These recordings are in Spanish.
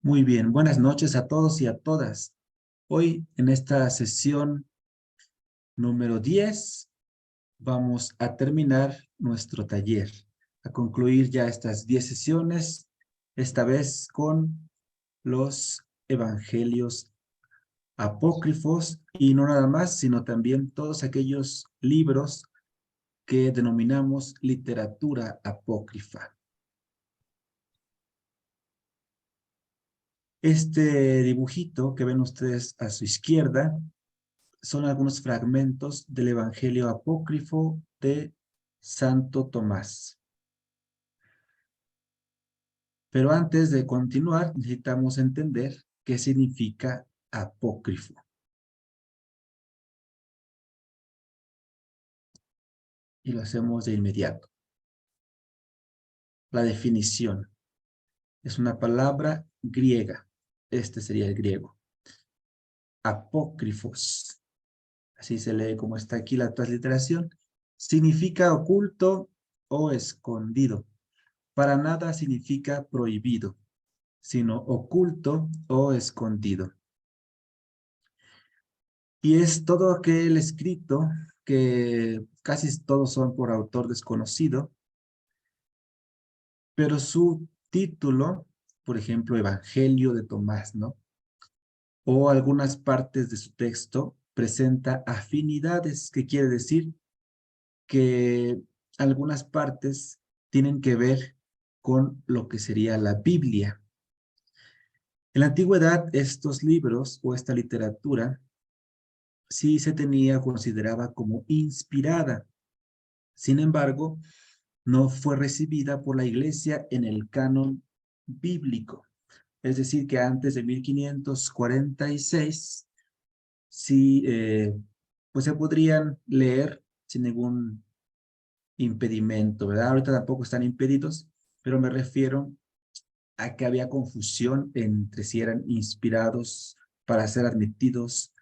Muy bien, buenas noches a todos y a todas. Hoy en esta sesión número 10 vamos a terminar nuestro taller, a concluir ya estas 10 sesiones, esta vez con los evangelios apócrifos y no nada más, sino también todos aquellos libros que denominamos literatura apócrifa. Este dibujito que ven ustedes a su izquierda son algunos fragmentos del Evangelio apócrifo de Santo Tomás. Pero antes de continuar, necesitamos entender qué significa apócrifo. Y lo hacemos de inmediato. La definición es una palabra griega. Este sería el griego. Apócrifos. Así se lee como está aquí la transliteración. Significa oculto o escondido. Para nada significa prohibido, sino oculto o escondido. Y es todo aquel escrito que casi todos son por autor desconocido, pero su título, por ejemplo, Evangelio de Tomás, ¿no? O algunas partes de su texto presenta afinidades, que quiere decir que algunas partes tienen que ver con lo que sería la Biblia. En la antigüedad, estos libros o esta literatura sí se tenía, consideraba como inspirada. Sin embargo, no fue recibida por la iglesia en el canon bíblico. Es decir, que antes de 1546, sí, pues se podrían leer sin ningún impedimento, ¿verdad? Ahorita tampoco están impedidos, pero me refiero a que había confusión entre si eran inspirados para ser admitidos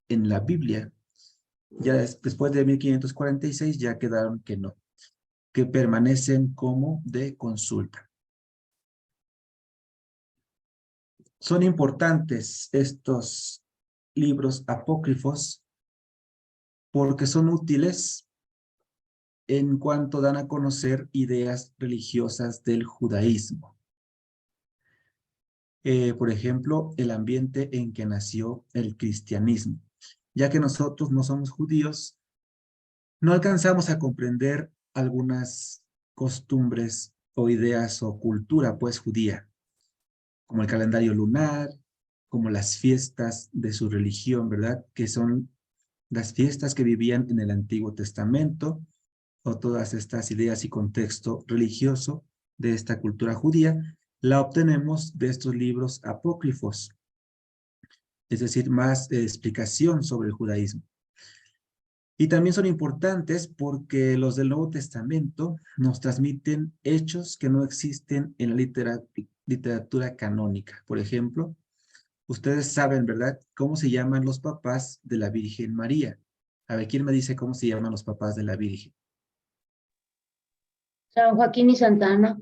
en la Biblia. Ya después de 1546 ya quedaron que no, que permanecen como de consulta. Son importantes estos libros apócrifos porque son útiles en cuanto dan a conocer ideas religiosas del judaísmo. Por ejemplo, el ambiente en que nació el cristianismo. Ya que nosotros no somos judíos, no alcanzamos a comprender algunas costumbres o ideas o cultura, pues, judía, como el calendario lunar, como las fiestas de su religión, ¿verdad? Que son las fiestas que vivían en el Antiguo Testamento, o todas estas ideas y contexto religioso de esta cultura judía, la obtenemos de estos libros apócrifos, es decir, más explicación sobre el judaísmo. Y también son importantes porque los del Nuevo Testamento nos transmiten hechos que no existen en la literatura canónica. Por ejemplo, ustedes saben, ¿verdad?, cómo se llaman los papás de la Virgen María. A ver, ¿quién me dice cómo se llaman los papás de la Virgen? San Joaquín y Santa Ana.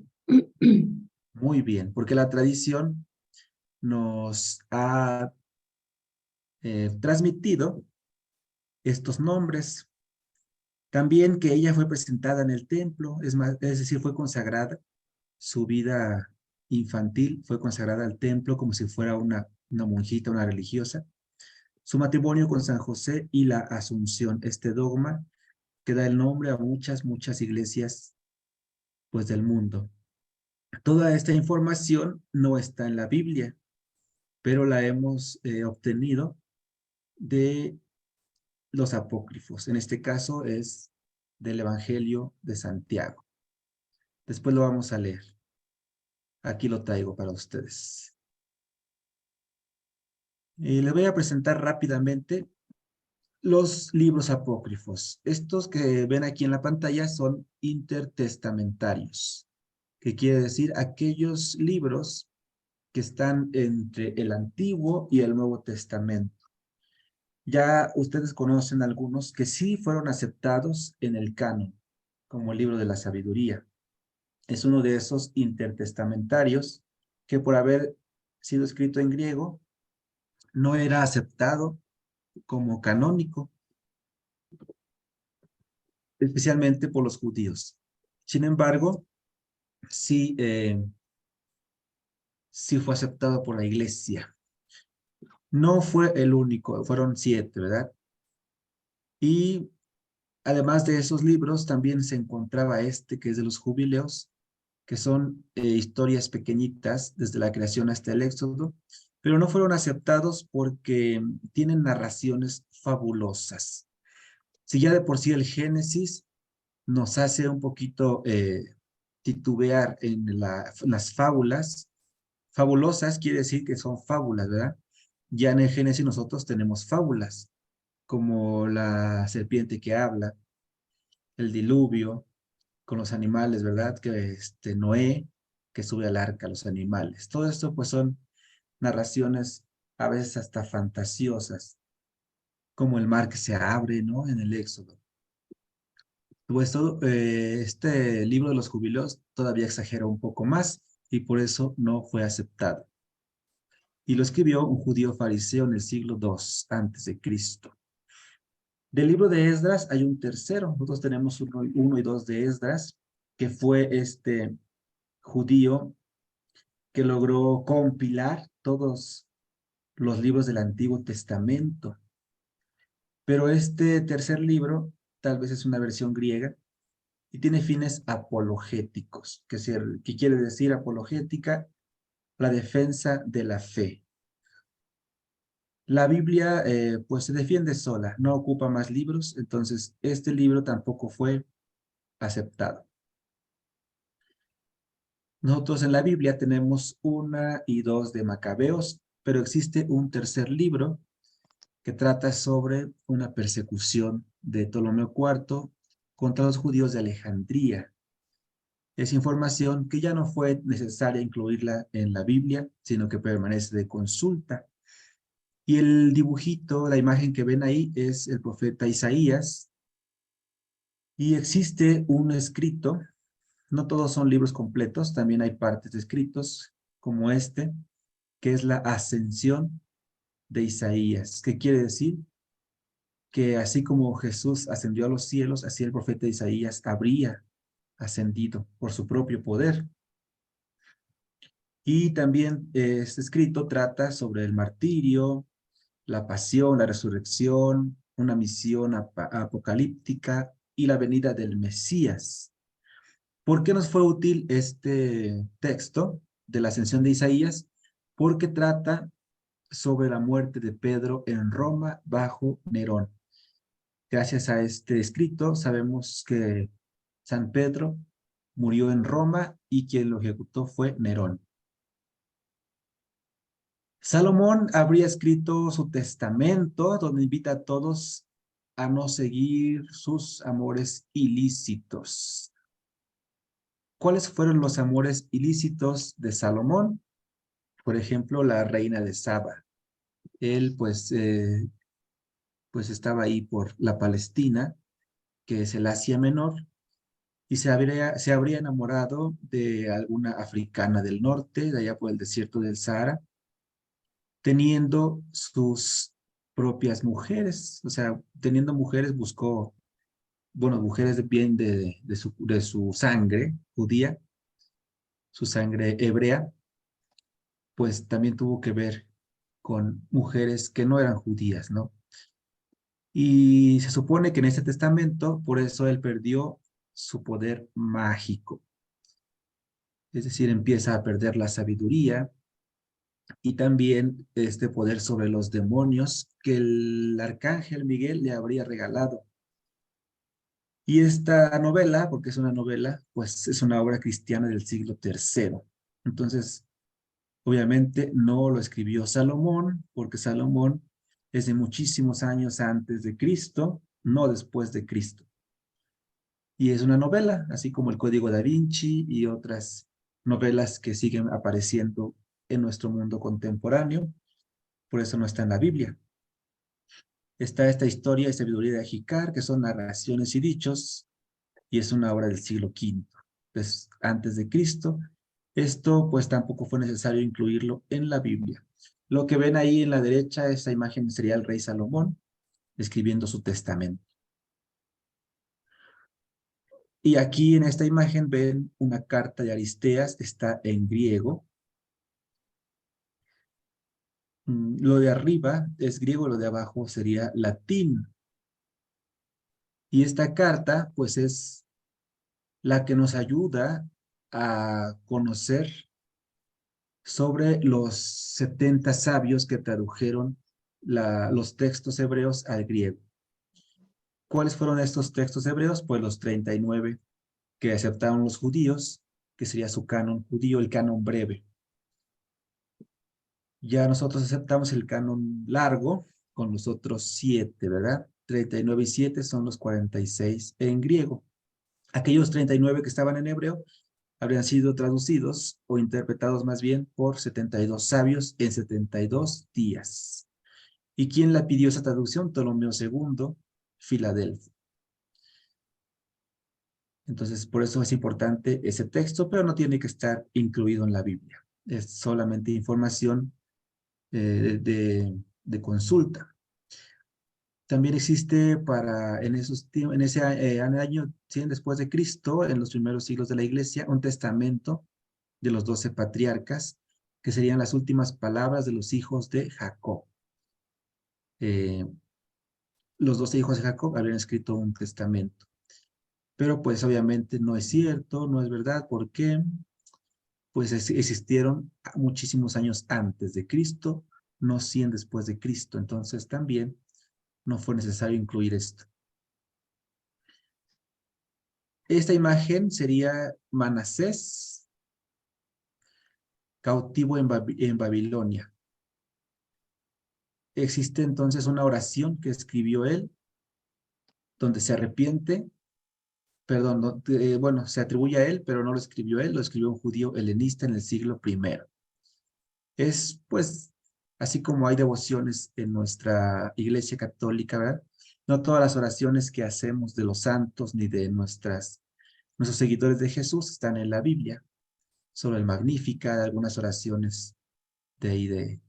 Muy bien, porque la tradición nos ha transmitido estos nombres. También que ella fue presentada en el templo, es decir, fue consagrada. Su vida infantil fue consagrada al templo como si fuera una monjita, una religiosa. Su matrimonio con San José y la Asunción, este dogma que da el nombre a muchas iglesias, pues, del mundo. Toda esta información no está en la Biblia, pero la hemos obtenido de los apócrifos. En este caso es del Evangelio de Santiago. Después lo vamos a leer. Aquí lo traigo para ustedes. Les voy a presentar rápidamente los libros apócrifos. Estos que ven aquí en la pantalla son intertestamentarios, que quiere decir aquellos libros que están entre el Antiguo y el Nuevo Testamento. Ya ustedes conocen algunos que sí fueron aceptados en el canon, como el libro de la sabiduría. Es uno de esos intertestamentarios que por haber sido escrito en griego, no era aceptado como canónico, especialmente por los judíos. Sin embargo, sí, sí fue aceptado por la iglesia. No fue el único, fueron 7, ¿verdad? Y además de esos libros, también se encontraba este, que es de los jubileos, que son historias pequeñitas desde la creación hasta el Éxodo, pero no fueron aceptados porque tienen narraciones fabulosas. Si ya de por sí el Génesis nos hace un poquito titubear en las fábulas, fabulosas quiere decir que son fábulas, ¿verdad? Ya en el Génesis nosotros tenemos fábulas, como la serpiente que habla, el diluvio, con los animales, ¿verdad? Que Noé, que sube al arca, los animales. Todo esto pues son narraciones a veces hasta fantasiosas, como el mar que se abre, ¿no? En el Éxodo. Pues este libro de los jubileos todavía exagera un poco más y por eso no fue aceptado. Y lo escribió un judío fariseo en el siglo II antes de Cristo. Del libro de Esdras hay un tercero. Nosotros tenemos uno y dos de Esdras, que fue este judío que logró compilar todos los libros del Antiguo Testamento. Pero este tercer libro tal vez es una versión griega y tiene fines apologéticos, que quiere decir apologética, la defensa de la fe. La Biblia pues se defiende sola, no ocupa más libros, entonces este libro tampoco fue aceptado. Nosotros en la Biblia tenemos 1 y 2 de Macabeos, pero existe un tercer libro que trata sobre una persecución de Ptolomeo IV contra los judíos de Alejandría. Es información que ya no fue necesaria incluirla en la Biblia, sino que permanece de consulta. Y el dibujito, la imagen que ven ahí es el profeta Isaías. Y existe un escrito, no todos son libros completos, también hay partes de escritos como este, que es la ascensión de Isaías. ¿Qué quiere decir? Que así como Jesús ascendió a los cielos, así el profeta Isaías habría ascendido por su propio poder. Y también este escrito trata sobre el martirio, la pasión, la resurrección, una misión apocalíptica y la venida del Mesías. ¿Por qué nos fue útil este texto de la ascensión de Isaías? Porque trata sobre la muerte de Pedro en Roma bajo Nerón. Gracias a este escrito sabemos que San Pedro murió en Roma y quien lo ejecutó fue Nerón. Salomón habría escrito su testamento donde invita a todos a no seguir sus amores ilícitos. ¿Cuáles fueron los amores ilícitos de Salomón? Por ejemplo, la reina de Saba. Él pues estaba ahí por la Palestina, que es el Asia Menor, y se habría enamorado de alguna africana del norte, de allá por el desierto del Sahara, teniendo sus propias mujeres, o sea, teniendo mujeres buscó, bueno, mujeres de bien de su sangre judía, su sangre hebrea, pues también tuvo que ver con mujeres que no eran judías, ¿no? Y se supone que en este testamento, por eso él perdió su poder mágico, es decir, empieza a perder la sabiduría y también este poder sobre los demonios que el arcángel Miguel le habría regalado. Y esta novela, porque es una novela, pues es una obra cristiana del siglo III. Entonces, obviamente no lo escribió Salomón, porque Salomón es de muchísimos años antes de Cristo, no después de Cristo. Y es una novela, así como el Código da Vinci y otras novelas que siguen apareciendo en nuestro mundo contemporáneo. Por eso no está en la Biblia. Está esta historia y sabiduría de Jicar, que son narraciones y dichos, y es una obra del siglo V, pues antes de Cristo, Esto pues tampoco fue necesario incluirlo en la Biblia. Lo que ven ahí en la derecha, esa imagen sería el rey Salomón escribiendo su testamento. Y aquí en esta imagen ven una carta de Aristeas, está en griego. Lo de arriba es griego, lo de abajo sería latín. Y esta carta pues es la que nos ayuda a conocer sobre los 70 sabios que tradujeron los textos hebreos al griego. ¿Cuáles fueron estos textos hebreos? Pues los 39 que aceptaron los judíos, que sería su canon judío, el canon breve. Ya nosotros aceptamos el canon largo con los otros 7, ¿verdad? 39 y 7 son los 46 en griego. Aquellos 39 que estaban en hebreo habrían sido traducidos o interpretados más bien por 72 sabios en 72 días. ¿Y quién la pidió esa traducción? Ptolomeo II, Filadelfia. Entonces, por eso es importante ese texto, pero no tiene que estar incluido en la Biblia. Es solamente información de consulta. También existe en ese año 100 después de Cristo, en los primeros siglos de la Iglesia, un testamento de los 12 patriarcas, que serían las últimas palabras de los hijos de Jacob. Eh, los 12 hijos de Jacob habían escrito un testamento. Pero pues obviamente no es cierto, no es verdad. ¿Por qué? Pues existieron muchísimos años antes de Cristo, no 100 después de Cristo. Entonces también no fue necesario incluir esto. Esta imagen sería Manasés, cautivo en Babilonia. Existe entonces una oración que escribió él, donde se arrepiente, perdón, bueno, se atribuye a él, pero no lo escribió él, lo escribió un judío helenista en el siglo I. Es, pues, así como hay devociones en nuestra iglesia católica, ¿verdad? No todas las oraciones que hacemos de los santos ni de nuestros seguidores de Jesús están en la Biblia. Solo el Magnífica, algunas oraciones de ahí de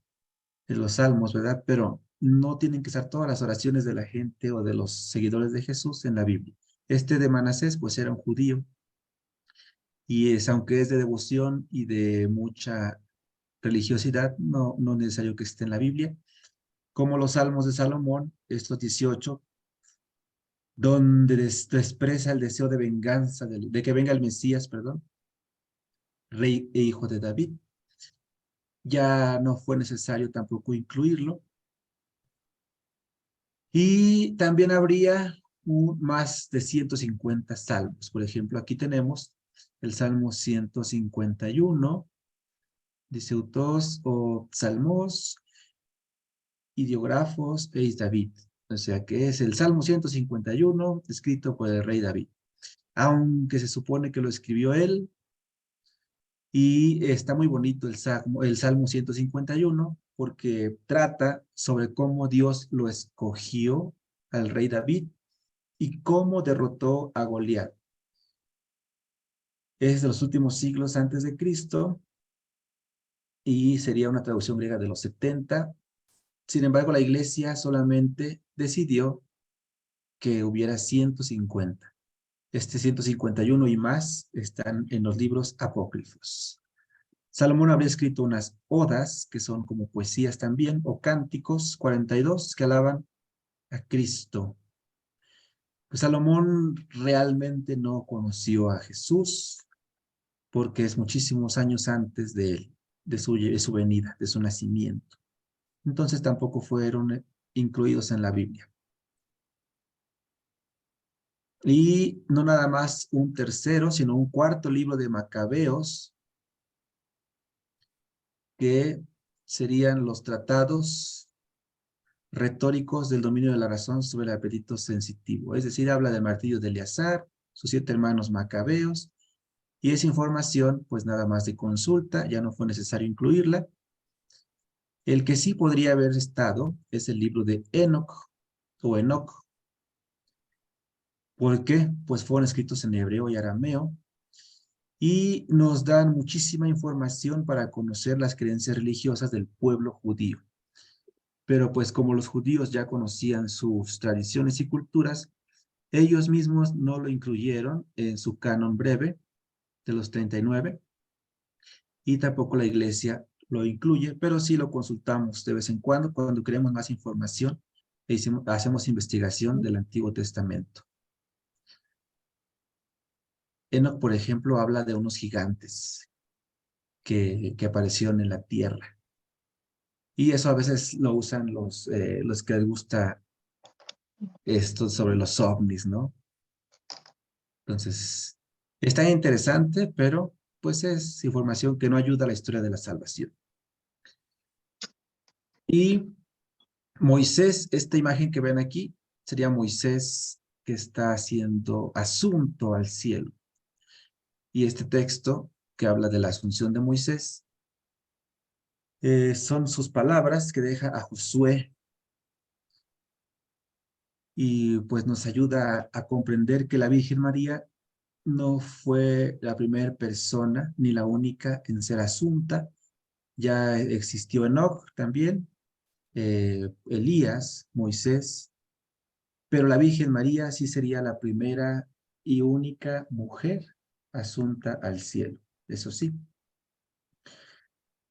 los salmos, ¿verdad? Pero no tienen que estar todas las oraciones de la gente o de los seguidores de Jesús en la Biblia. Este de Manasés, pues era un judío, y aunque es de devoción y de mucha religiosidad, no es necesario que esté en la Biblia, como los salmos de Salomón, estos 18, donde expresa el deseo de venganza, de que venga el Mesías, perdón, rey e hijo de David. Ya no fue necesario tampoco incluirlo. Y también habría más de 150 salmos. Por ejemplo, aquí tenemos el Salmo 151, dice Utos o Salmos, ideógrafos e David. O sea que es el Salmo 151, escrito por el rey David. Aunque se supone que lo escribió él, y está muy bonito el Salmo 151, porque trata sobre cómo Dios lo escogió al rey David y cómo derrotó a Goliat. Es de los últimos siglos antes de Cristo y sería una traducción griega de los 70. Sin embargo, la iglesia solamente decidió que hubiera 150. Este 151 y más están en los libros apócrifos. Salomón habría escrito unas odas, que son como poesías también, o cánticos, 42, que alaban a Cristo. Pues Salomón realmente no conoció a Jesús, porque es muchísimos años antes de él, de su venida, de su nacimiento. Entonces tampoco fueron incluidos en la Biblia. Y no nada más un tercero, sino un cuarto libro de Macabeos, que serían los tratados retóricos del dominio de la razón sobre el apetito sensitivo. Es decir, habla del martillo de Eleazar, sus 7 hermanos Macabeos, y esa información, pues nada más de consulta, ya no fue necesario incluirla. El que sí podría haber estado es el libro de Enoch o Enoch. ¿Por qué? Pues fueron escritos en hebreo y arameo, y nos dan muchísima información para conocer las creencias religiosas del pueblo judío. Pero pues como los judíos ya conocían sus tradiciones y culturas, ellos mismos no lo incluyeron en su canon breve de los 39 y tampoco la iglesia lo incluye, pero sí lo consultamos de vez en cuando queremos más información e hacemos investigación del Antiguo Testamento. Enoc, por ejemplo, habla de unos gigantes que aparecieron en la tierra. Y eso a veces lo usan los que les gusta esto sobre los ovnis, ¿no? Entonces, está interesante, pero pues es información que no ayuda a la historia de la salvación. Y Moisés, esta imagen que ven aquí, sería Moisés que está haciendo asunto al cielo. Y este texto que habla de la asunción de Moisés, son sus palabras que deja a Josué y pues nos ayuda a comprender que la Virgen María no fue la primera persona ni la única en ser asunta. Ya existió Enoc también, Elías, Moisés, pero la Virgen María sí sería la primera y única mujer asunta al cielo, eso sí.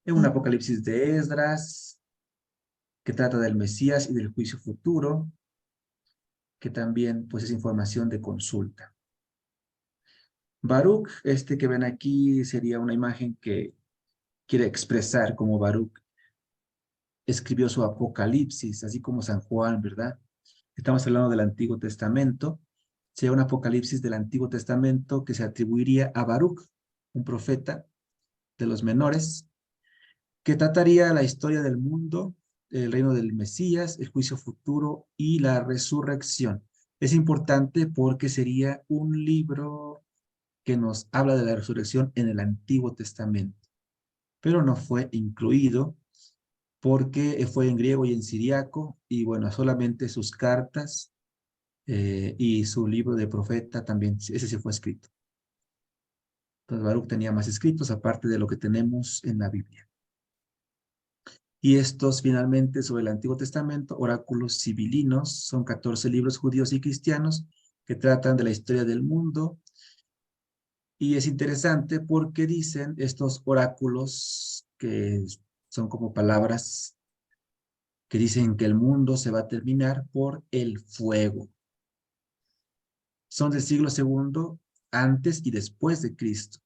En un Apocalipsis de Esdras, que trata del Mesías y del juicio futuro, que también pues es información de consulta. Baruch, este que ven aquí, sería una imagen que quiere expresar como Baruch escribió su Apocalipsis, así como San Juan, ¿verdad? Estamos hablando del Antiguo Testamento. Sería un Apocalipsis del Antiguo Testamento que se atribuiría a Baruch, un profeta de los menores, que trataría la historia del mundo, el reino del Mesías, el juicio futuro y la resurrección. Es importante porque sería un libro que nos habla de la resurrección en el Antiguo Testamento, pero no fue incluido porque fue en griego y en siriaco, y bueno, solamente sus cartas y su libro de profeta también, ese sí fue escrito. Entonces Baruch tenía más escritos aparte de lo que tenemos en la Biblia. Y estos finalmente sobre el Antiguo Testamento, oráculos sibilinos, son 14 libros judíos y cristianos que tratan de la historia del mundo. Y es interesante porque dicen estos oráculos que son como palabras que dicen que el mundo se va a terminar por el fuego. Son del siglo II antes y después de Cristo.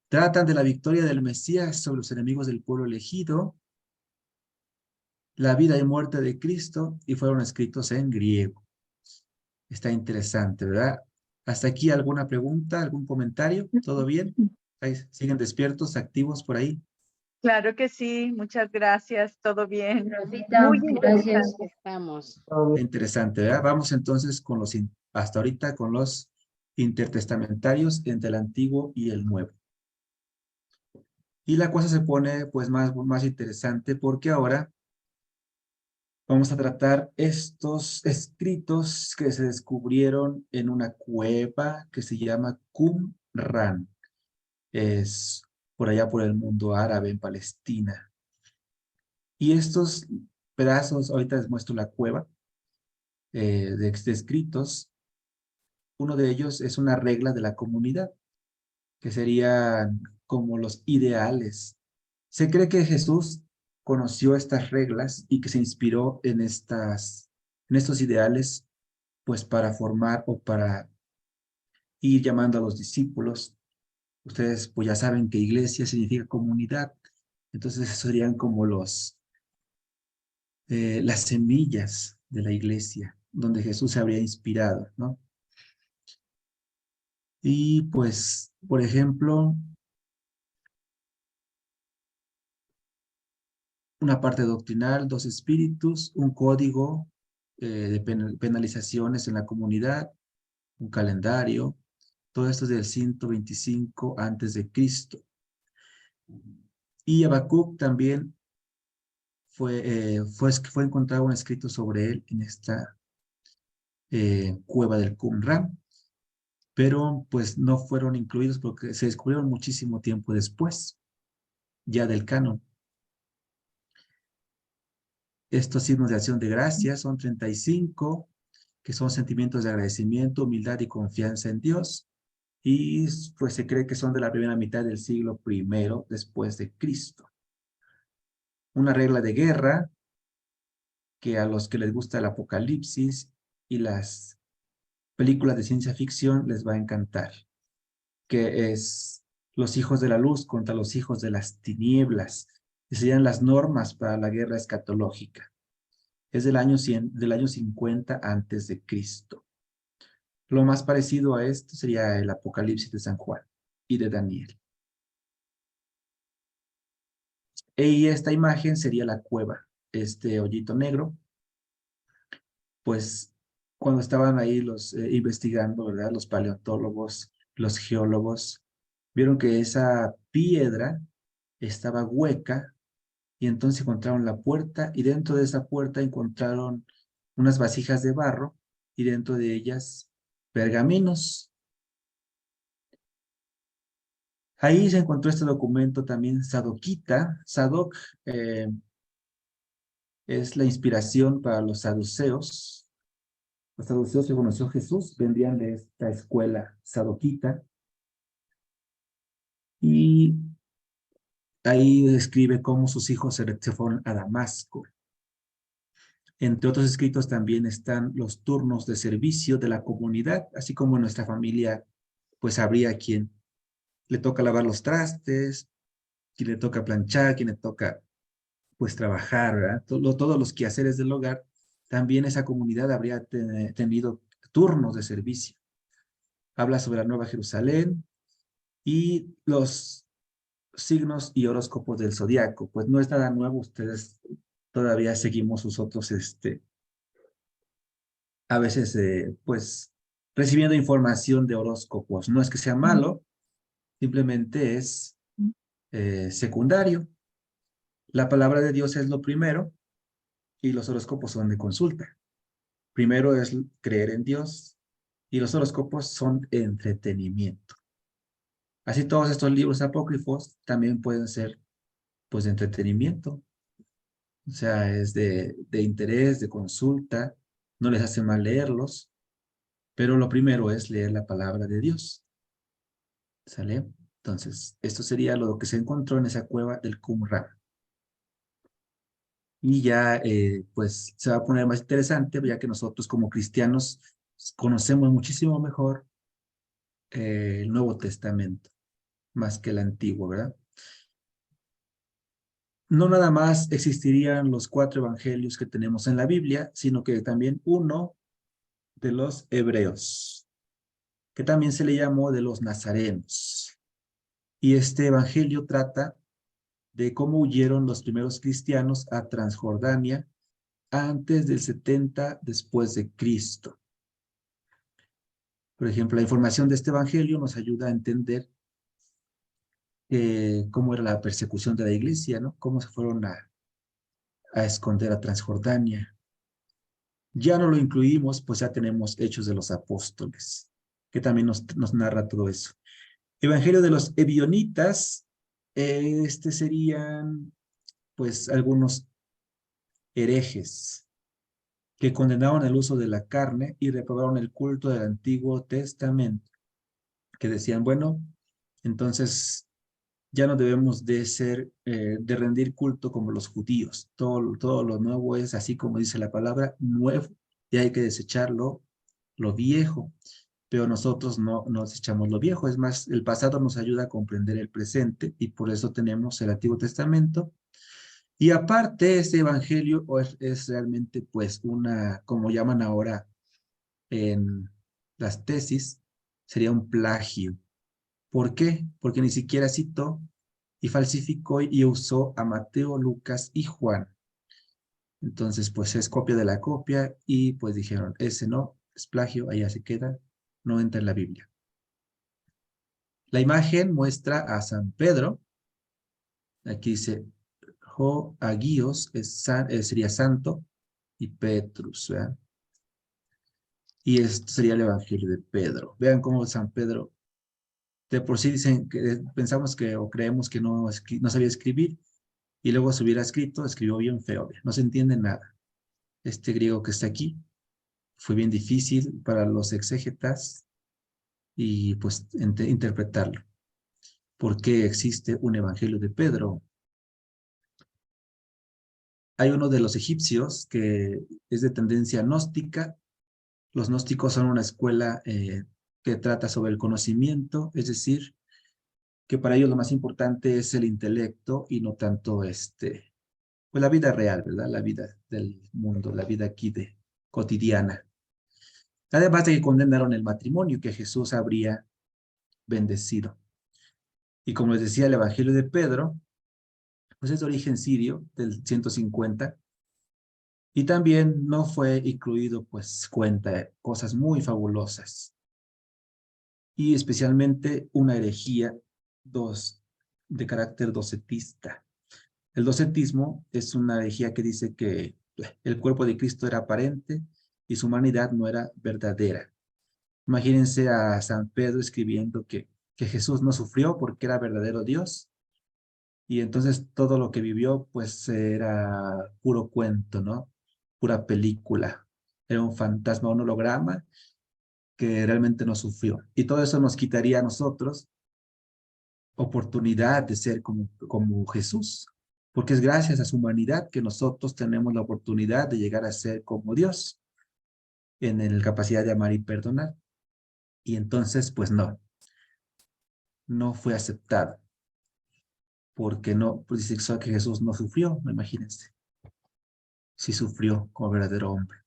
Tratan de la victoria del Mesías sobre los enemigos del pueblo elegido, la vida y muerte de Cristo, y fueron escritos en griego. Está interesante, ¿verdad? ¿Hasta aquí alguna pregunta, algún comentario? ¿Todo bien? ¿Siguen despiertos, activos por ahí? Claro que sí, muchas gracias, todo bien. Rosita, Muy gracias. interesante. Estamos. Interesante, ¿verdad? Vamos entonces con hasta ahorita con los intertestamentarios entre el Antiguo y el Nuevo. Y la cosa se pone pues más interesante porque ahora vamos a tratar estos escritos que se descubrieron en una cueva que se llama Qumran. Es por allá por el mundo árabe, en Palestina. Y estos pedazos, ahorita les muestro la cueva de escritos. Uno de ellos es una regla de la comunidad, que serían como los ideales. Se cree que Jesús conoció estas reglas y que se inspiró en estos ideales, pues para formar o para ir llamando a los discípulos. Ustedes pues ya saben que iglesia significa comunidad, entonces esos serían como las semillas de la iglesia, donde Jesús se habría inspirado, ¿no? Y pues, por ejemplo, una parte doctrinal, dos espíritus, un código de penalizaciones en la comunidad, un calendario, todo esto es del 125 antes de Cristo. Y Habacuc también fue encontrado un escrito sobre él en esta cueva del Qumran. pero pues no fueron incluidos porque se descubrieron muchísimo tiempo después, ya del canon. Estos signos de acción de gracias son 35, que son sentimientos de agradecimiento, humildad y confianza en Dios, y pues se cree que son de la primera mitad del siglo I después de Cristo. Una regla de guerra, que a los que les gusta el apocalipsis y las películas de ciencia ficción les va a encantar, que es los hijos de la luz contra los hijos de las tinieblas, que serían las normas para la guerra escatológica. Es del año 50 antes de Cristo. Lo más parecido a esto sería el Apocalipsis de San Juan y de Daniel. Y esta imagen sería la cueva, este hoyito negro, pues cuando estaban ahí los investigando, ¿verdad? Los paleontólogos, los geólogos, vieron que esa piedra estaba hueca y entonces encontraron la puerta y dentro de esa puerta encontraron unas vasijas de barro y dentro de ellas pergaminos. Ahí se encontró este documento también sadoquita. Sadoc es la inspiración para los saduceos. Los saduceos que conoció Jesús vendrían de esta escuela sadoquita. Y ahí describe cómo sus hijos se fueron a Damasco. Entre otros escritos también están los turnos de servicio de la comunidad, así como en nuestra familia, pues habría quien le toca lavar los trastes, quien le toca planchar, quien le toca pues trabajar, ¿verdad? Todos los quehaceres del hogar, también esa comunidad habría tenido turnos de servicio. Habla sobre la Nueva Jerusalén y los signos y horóscopos del zodiaco. Pues no es nada nuevo, ustedes todavía seguimos sus otros, a veces, pues, recibiendo información de horóscopos. No es que sea malo, simplemente es secundario. La palabra de Dios es lo primero y los horóscopos son de consulta. Primero es creer en Dios y los horóscopos son entretenimiento. Así todos estos libros apócrifos también pueden ser pues de entretenimiento. O sea, es de interés, de consulta, no les hace mal leerlos, pero lo primero es leer la palabra de Dios. ¿Sale? Entonces, esto sería lo que se encontró en esa cueva del Qumran. Y ya, pues, se va a poner más interesante, ya que nosotros como cristianos conocemos muchísimo mejor el Nuevo Testamento, más que el Antiguo, ¿verdad? No nada más existirían los 4 evangelios que tenemos en la Biblia, sino que también uno de los hebreos, que también se le llamó de los nazarenos. Y este evangelio trata de cómo huyeron los primeros cristianos a Transjordania antes del 70 después de Cristo. Por ejemplo, la información de este evangelio nos ayuda a entender cómo era la persecución de la iglesia, ¿no? Cómo se fueron a esconder a Transjordania. Ya no lo incluimos, pues ya tenemos Hechos de los Apóstoles, que también nos narra todo eso. Evangelio de los Ebionitas, serían pues algunos herejes que condenaron el uso de la carne y reprobaron el culto del Antiguo Testamento, que decían, bueno, entonces ya no debemos de rendir culto como los judíos. Todo lo nuevo es, así como dice la palabra, nuevo, y hay que desechar lo viejo. Pero nosotros no desechamos lo viejo. Es más, el pasado nos ayuda a comprender el presente y por eso tenemos el Antiguo Testamento. Y aparte, este evangelio es realmente pues como llaman ahora en las tesis, sería un plagio. ¿Por qué? Porque ni siquiera citó y falsificó y usó a Mateo, Lucas y Juan. Entonces, pues es copia de la copia y pues dijeron, ese no, es plagio, allá se queda, no entra en la Biblia. La imagen muestra a San Pedro, aquí dice, Jo Agios sería santo y Petrus, ¿verdad? Y esto sería el Evangelio de Pedro. Vean cómo San Pedro, de por sí dicen que pensamos que o creemos que no sabía escribir, y luego se hubiera escrito, escribió bien feo, no se entiende nada. Este griego que está aquí fue bien difícil para los exégetas y pues interpretarlo. ¿Por qué existe un Evangelio de Pedro? Hay uno de los egipcios que es de tendencia gnóstica. Los gnósticos son una escuela que trata sobre el conocimiento, es decir, que para ellos lo más importante es el intelecto y no tanto pues la vida real, ¿verdad? La vida del mundo, la vida aquí cotidiana. Además de que condenaron el matrimonio que Jesús habría bendecido. Y como les decía, el Evangelio de Pedro, pues es de origen sirio, del 150, y también no fue incluido, pues cuenta cosas muy fabulosas, y especialmente una herejía de carácter docetista. El docetismo es una herejía que dice que el cuerpo de Cristo era aparente y su humanidad no era verdadera. Imagínense a San Pedro escribiendo que Jesús no sufrió porque era verdadero Dios, y entonces todo lo que vivió pues era puro cuento, ¿no? Pura película. Era un fantasma, un holograma que realmente no sufrió. Y todo eso nos quitaría a nosotros oportunidad de ser como Jesús, porque es gracias a su humanidad que nosotros tenemos la oportunidad de llegar a ser como Dios, en la capacidad de amar y perdonar. Y entonces, pues no fue aceptado, porque no, pues dice que Jesús no sufrió, imagínense, sí sufrió como verdadero hombre.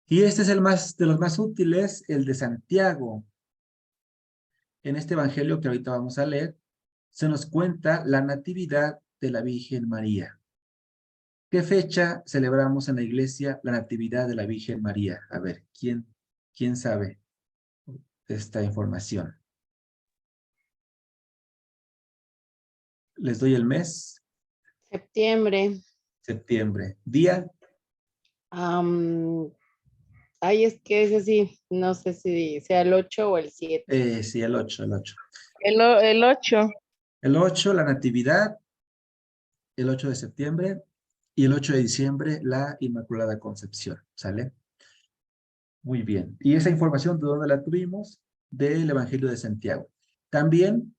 Y este es el más, de los más útiles, el de Santiago. En este evangelio que ahorita vamos a leer, se nos cuenta la natividad de la Virgen María. ¿Qué fecha celebramos en la iglesia la Natividad de la Virgen María? A ver, ¿quién sabe esta información? Les doy el mes, Septiembre. septiembre. Día, Am, Ay, es que es así, no sé si sea el 8 o el 7. sí, el 8, el 8. El 8. El 8, la Natividad, el 8 de septiembre, y el 8 de diciembre, la Inmaculada Concepción, ¿sale? Muy bien. ¿Y esa información de dónde la tuvimos? Del Evangelio de Santiago. También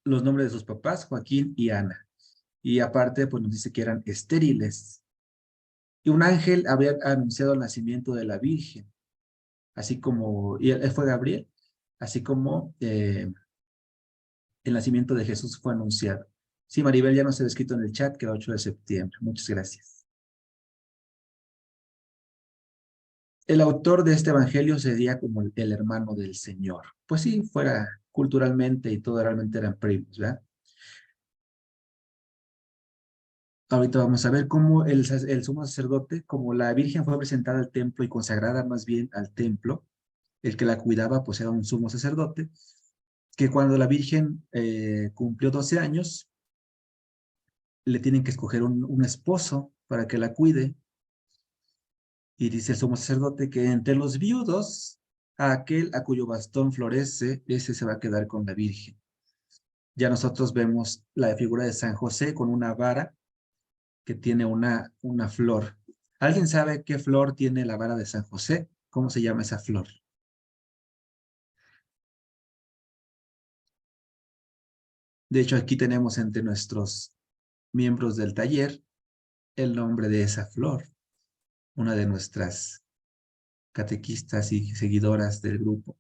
los nombres de sus papás, Joaquín y Ana. Y aparte, pues nos dice que eran estériles. Y un ángel había anunciado el nacimiento de la Virgen, así como, y él fue Gabriel, así como el nacimiento de Jesús fue anunciado. Sí, Maribel ya nos ha escrito en el chat que el 8 de septiembre. Muchas gracias. El autor de este evangelio sería como el hermano del Señor. Pues sí, fuera culturalmente y todo realmente eran primos, ¿verdad? Ahorita vamos a ver cómo el sumo sacerdote, como la Virgen fue presentada al templo y consagrada más bien al templo, el que la cuidaba pues era un sumo sacerdote, que cuando la Virgen cumplió 12 años, le tienen que escoger un esposo para que la cuide. Y dice el sumo sacerdote que entre los viudos, a aquel a cuyo bastón florece, ese se va a quedar con la Virgen. Ya nosotros vemos la figura de San José con una vara que tiene una flor. ¿Alguien sabe qué flor tiene la vara de San José? ¿Cómo se llama esa flor? De hecho, aquí tenemos entre nuestros miembros del taller el nombre de esa flor, una de nuestras catequistas y seguidoras del grupo.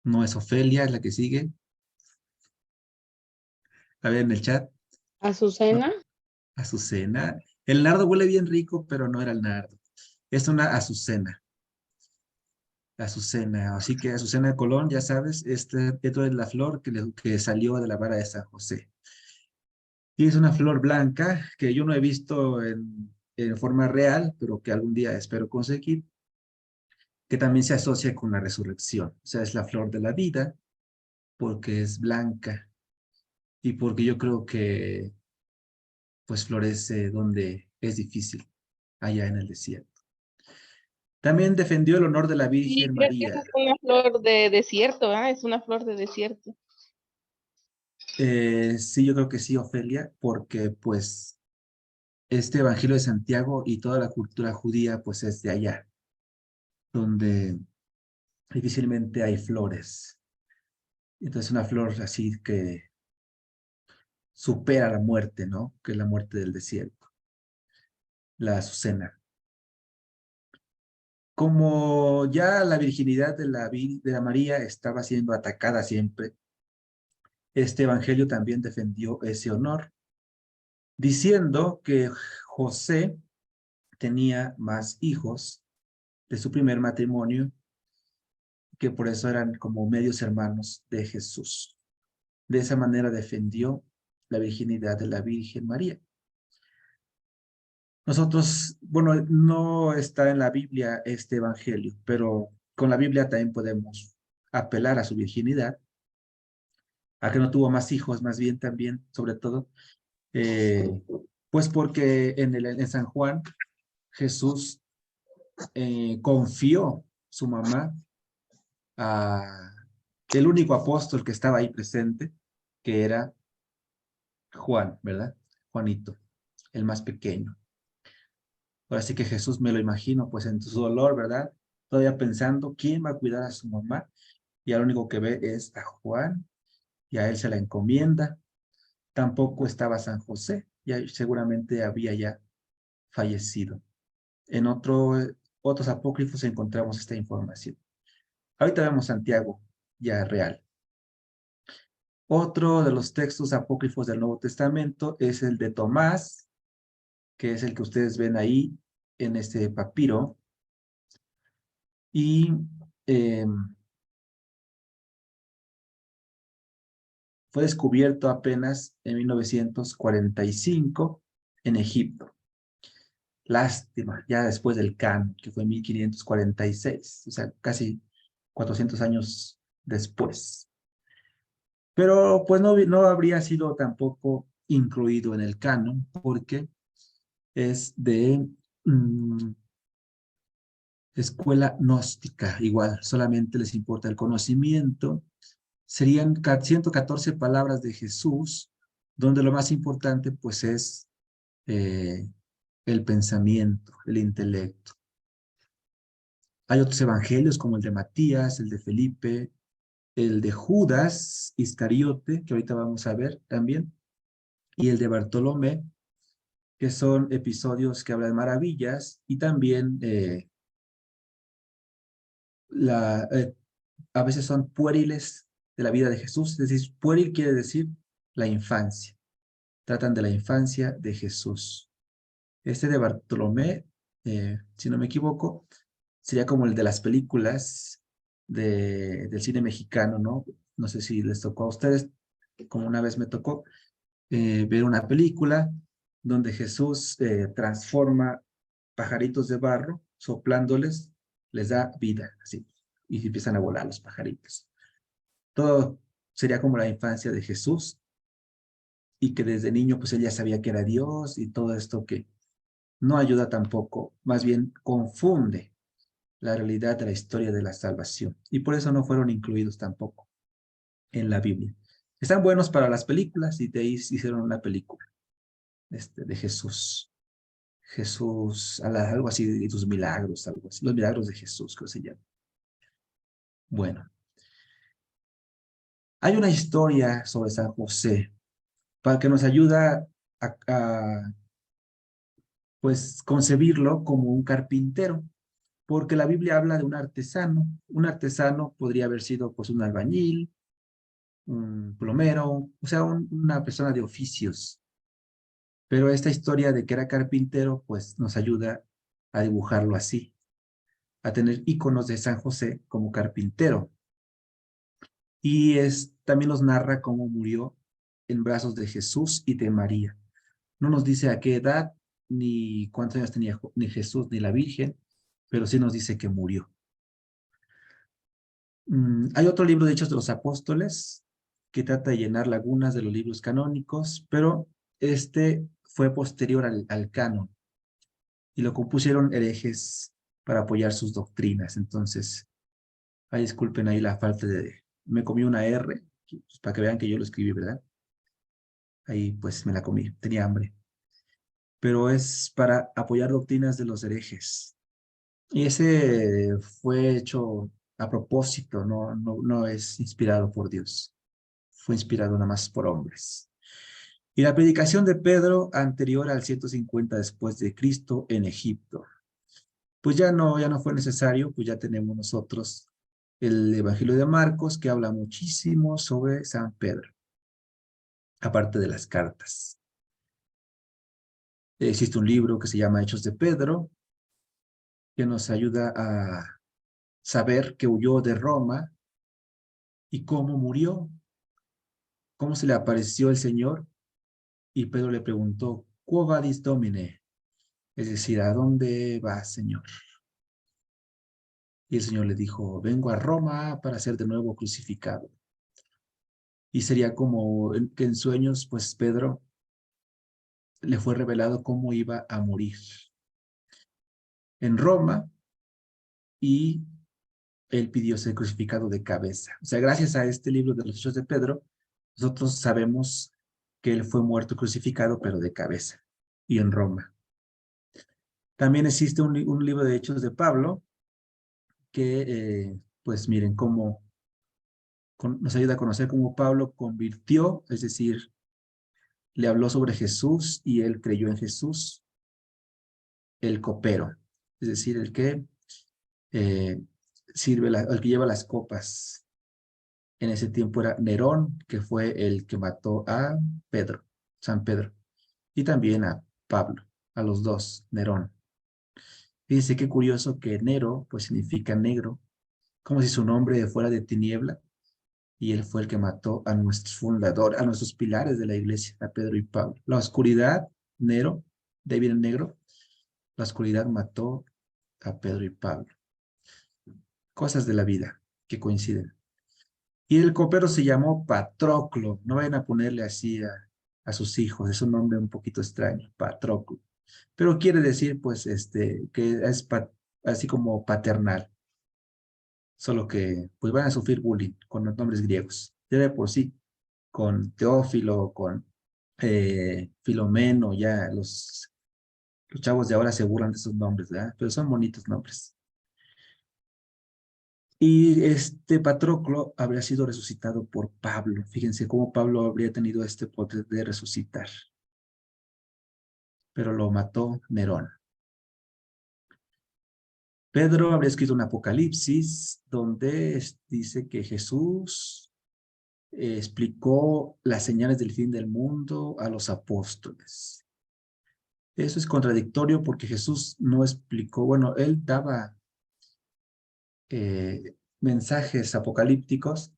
No es Ofelia, es la que sigue. A ver en el chat. No, Azucena. Azucena. El nardo huele bien rico, pero no era el nardo. Es una azucena. Azucena. Así que Azucena de Colón, ya sabes, esto es la flor que salió de la vara de San José. Y es una flor blanca que yo no he visto en forma real, pero que algún día espero conseguir, que también se asocia con la resurrección. O sea, es la flor de la vida porque es blanca y porque yo creo que pues florece donde es difícil. allá en el desierto. También defendió el honor de la Sí, Virgen creo que esa María. es una flor de desierto, ¿ah? Es una flor de desierto. Sí, yo creo que sí, Ofelia, porque pues este Evangelio de Santiago y toda la cultura judía pues es de allá, donde difícilmente hay flores. Entonces una flor así que supera la muerte, ¿no? Que es la muerte del desierto, la azucena. Como ya la virginidad de la María estaba siendo atacada siempre, este evangelio también defendió ese honor, diciendo que José tenía más hijos de su primer matrimonio, que por eso eran como medios hermanos de Jesús. De esa manera defendió la virginidad de la Virgen María. Nosotros, bueno, no está en la Biblia este evangelio, pero con la Biblia también podemos apelar a su virginidad, a que no tuvo más hijos, más bien también, sobre todo, eh, pues porque en San Juan Jesús confió su mamá a el único apóstol que estaba ahí presente, que era Juan, ¿verdad? Juanito, el más pequeño. Ahora sí que Jesús me lo imagino, pues en su dolor, ¿verdad? Todavía pensando, ¿quién va a cuidar a su mamá? Y al único que ve es a Juan, y a él se la encomienda. Tampoco estaba San José, ya seguramente había ya fallecido. En otros apócrifos encontramos esta información. Ahorita vemos Santiago, ya real. Otro de los textos apócrifos del Nuevo Testamento es el de Tomás, que es el que ustedes ven ahí en este papiro. Y fue descubierto apenas en 1945 en Egipto. Lástima, ya después del Can, que fue en 1546, o sea, casi 400 años después. Pero pues no habría sido tampoco incluido en el canon, porque es de escuela gnóstica, igual, solamente les importa el conocimiento. Serían 114 palabras de Jesús, donde lo más importante pues es el pensamiento, el intelecto. Hay otros evangelios como el de Matías, el de Felipe, el de Judas Iscariote, que ahorita vamos a ver también, y el de Bartolomé, que son episodios que hablan de maravillas, y también a veces son puériles de la vida de Jesús, es decir, pueril quiere decir la infancia, tratan de la infancia de Jesús. Este de Bartolomé, si no me equivoco, sería como el de las películas del cine mexicano, ¿no? No sé si les tocó a ustedes, como una vez me tocó ver una película donde Jesús transforma pajaritos de barro, soplándoles, les da vida, así, y empiezan a volar los pajaritos. Todo sería como la infancia de Jesús, y que desde niño pues él ya sabía que era Dios, y todo esto que no ayuda tampoco, más bien confunde la realidad de la historia de la salvación, y por eso no fueron incluidos tampoco en la Biblia. Están buenos para las películas, y de ahí hicieron una película de Jesús. Jesús, algo así de sus milagros, algo así, los milagros de Jesús, creo que se llama. Bueno, hay una historia sobre San José para que nos ayuda pues concebirlo como un carpintero, porque la Biblia habla de un artesano. Un artesano podría haber sido pues un albañil, un plomero, o sea, una persona de oficios. Pero esta historia de que era carpintero pues nos ayuda a dibujarlo así, a tener íconos de San José como carpintero. Y también nos narra cómo murió en brazos de Jesús y de María. No nos dice a qué edad, ni cuántos años tenía ni Jesús ni la Virgen, pero sí nos dice que murió. Hay otro libro de Hechos de los Apóstoles que trata de llenar lagunas de los libros canónicos, pero este fue posterior al canon. y lo compusieron herejes para apoyar sus doctrinas. Entonces, ahí disculpen ahí la falta de... Me comí una R, pues, para que vean que yo lo escribí, ¿verdad? Ahí pues me la comí, tenía hambre. Pero es para apoyar doctrinas de los herejes. Y ese fue hecho a propósito, no es inspirado por Dios. Fue inspirado nada más por hombres. Y la predicación de Pedro anterior al 150 después de Cristo en Egipto. Pues ya no fue necesario, pues ya tenemos nosotros el Evangelio de Marcos que habla muchísimo sobre San Pedro, aparte de las cartas. Existe un libro que se llama Hechos de Pedro, que nos ayuda a saber que huyó de Roma y cómo murió, cómo se le apareció el Señor. Y Pedro le preguntó, ¿Quo vadis Domine? Es decir, ¿a dónde vas, Señor? Y el Señor le dijo, vengo a Roma para ser de nuevo crucificado. Y sería como que en sueños, pues Pedro le fue revelado cómo iba a morir en Roma y él pidió ser crucificado de cabeza. O sea, gracias a este libro de los Hechos de Pedro, nosotros sabemos que él fue muerto crucificado, pero de cabeza y en Roma. También existe un libro de Hechos de Pablo que, pues miren, cómo nos ayuda a conocer cómo Pablo convirtió, es decir, le habló sobre Jesús y él creyó en Jesús, el copero, es decir, el que eh, el que lleva las copas. En ese tiempo era Nerón, que fue el que mató a Pedro, San Pedro, y también a Pablo, a los dos, Nerón. Fíjense qué curioso que Nero, pues significa negro, como si su nombre fuera de tiniebla, y él fue el que mató a nuestros fundadores, a nuestros pilares de la iglesia, a Pedro y Pablo. La oscuridad, Nero, de ahí viene el negro, la oscuridad mató a Pedro y Pablo. Cosas de la vida que coinciden. Y el copero se llamó Patroclo. No vayan a ponerle así a sus hijos, es un nombre un poquito extraño, Patroclo. Pero quiere decir, pues, que es así como paternal. Solo que, pues, van a sufrir bullying con los nombres griegos. Ya de por sí, con Teófilo, con Filomeno, ya los chavos de ahora se burlan de esos nombres, ¿verdad? Pero son bonitos nombres. Y este Patroclo habría sido resucitado por Pablo. Fíjense cómo Pablo habría tenido este poder de resucitar. Pero lo mató Nerón. Pedro habría escrito un Apocalipsis donde dice que Jesús explicó las señales del fin del mundo a los apóstoles. Eso es contradictorio porque Jesús no explicó, bueno, él daba mensajes apocalípticos,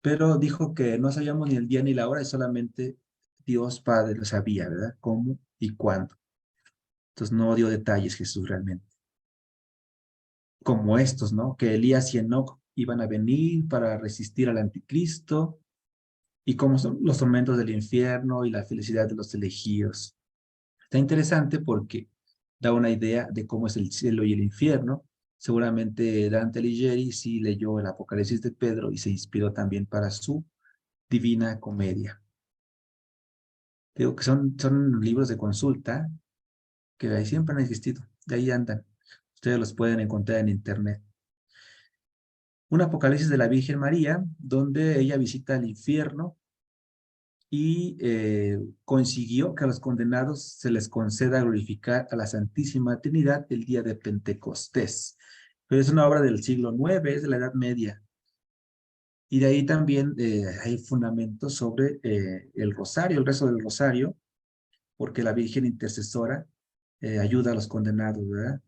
pero dijo que no sabíamos ni el día ni la hora y solamente Dios Padre lo sabía, ¿verdad? ¿Cómo y cuándo? Entonces no dio detalles Jesús realmente. Como estos, ¿no? Que Elías y Enoc iban a venir para resistir al anticristo y cómo son los tormentos del infierno y la felicidad de los elegidos. Está interesante porque da una idea de cómo es el cielo y el infierno. Seguramente Dante Alighieri sí leyó el Apocalipsis de Pedro y se inspiró también para su Divina Comedia. Digo que son libros de consulta que ahí siempre han existido, de ahí andan. Ustedes los pueden encontrar en internet. Un Apocalipsis de la Virgen María, donde ella visita el infierno y consiguió que a los condenados se les conceda glorificar a la Santísima Trinidad el día de Pentecostés. Pero es una obra del siglo IX, es de la Edad Media. Y de ahí también hay fundamentos sobre el rosario, el rezo del rosario, porque la Virgen intercesora ayuda a los condenados, ¿verdad?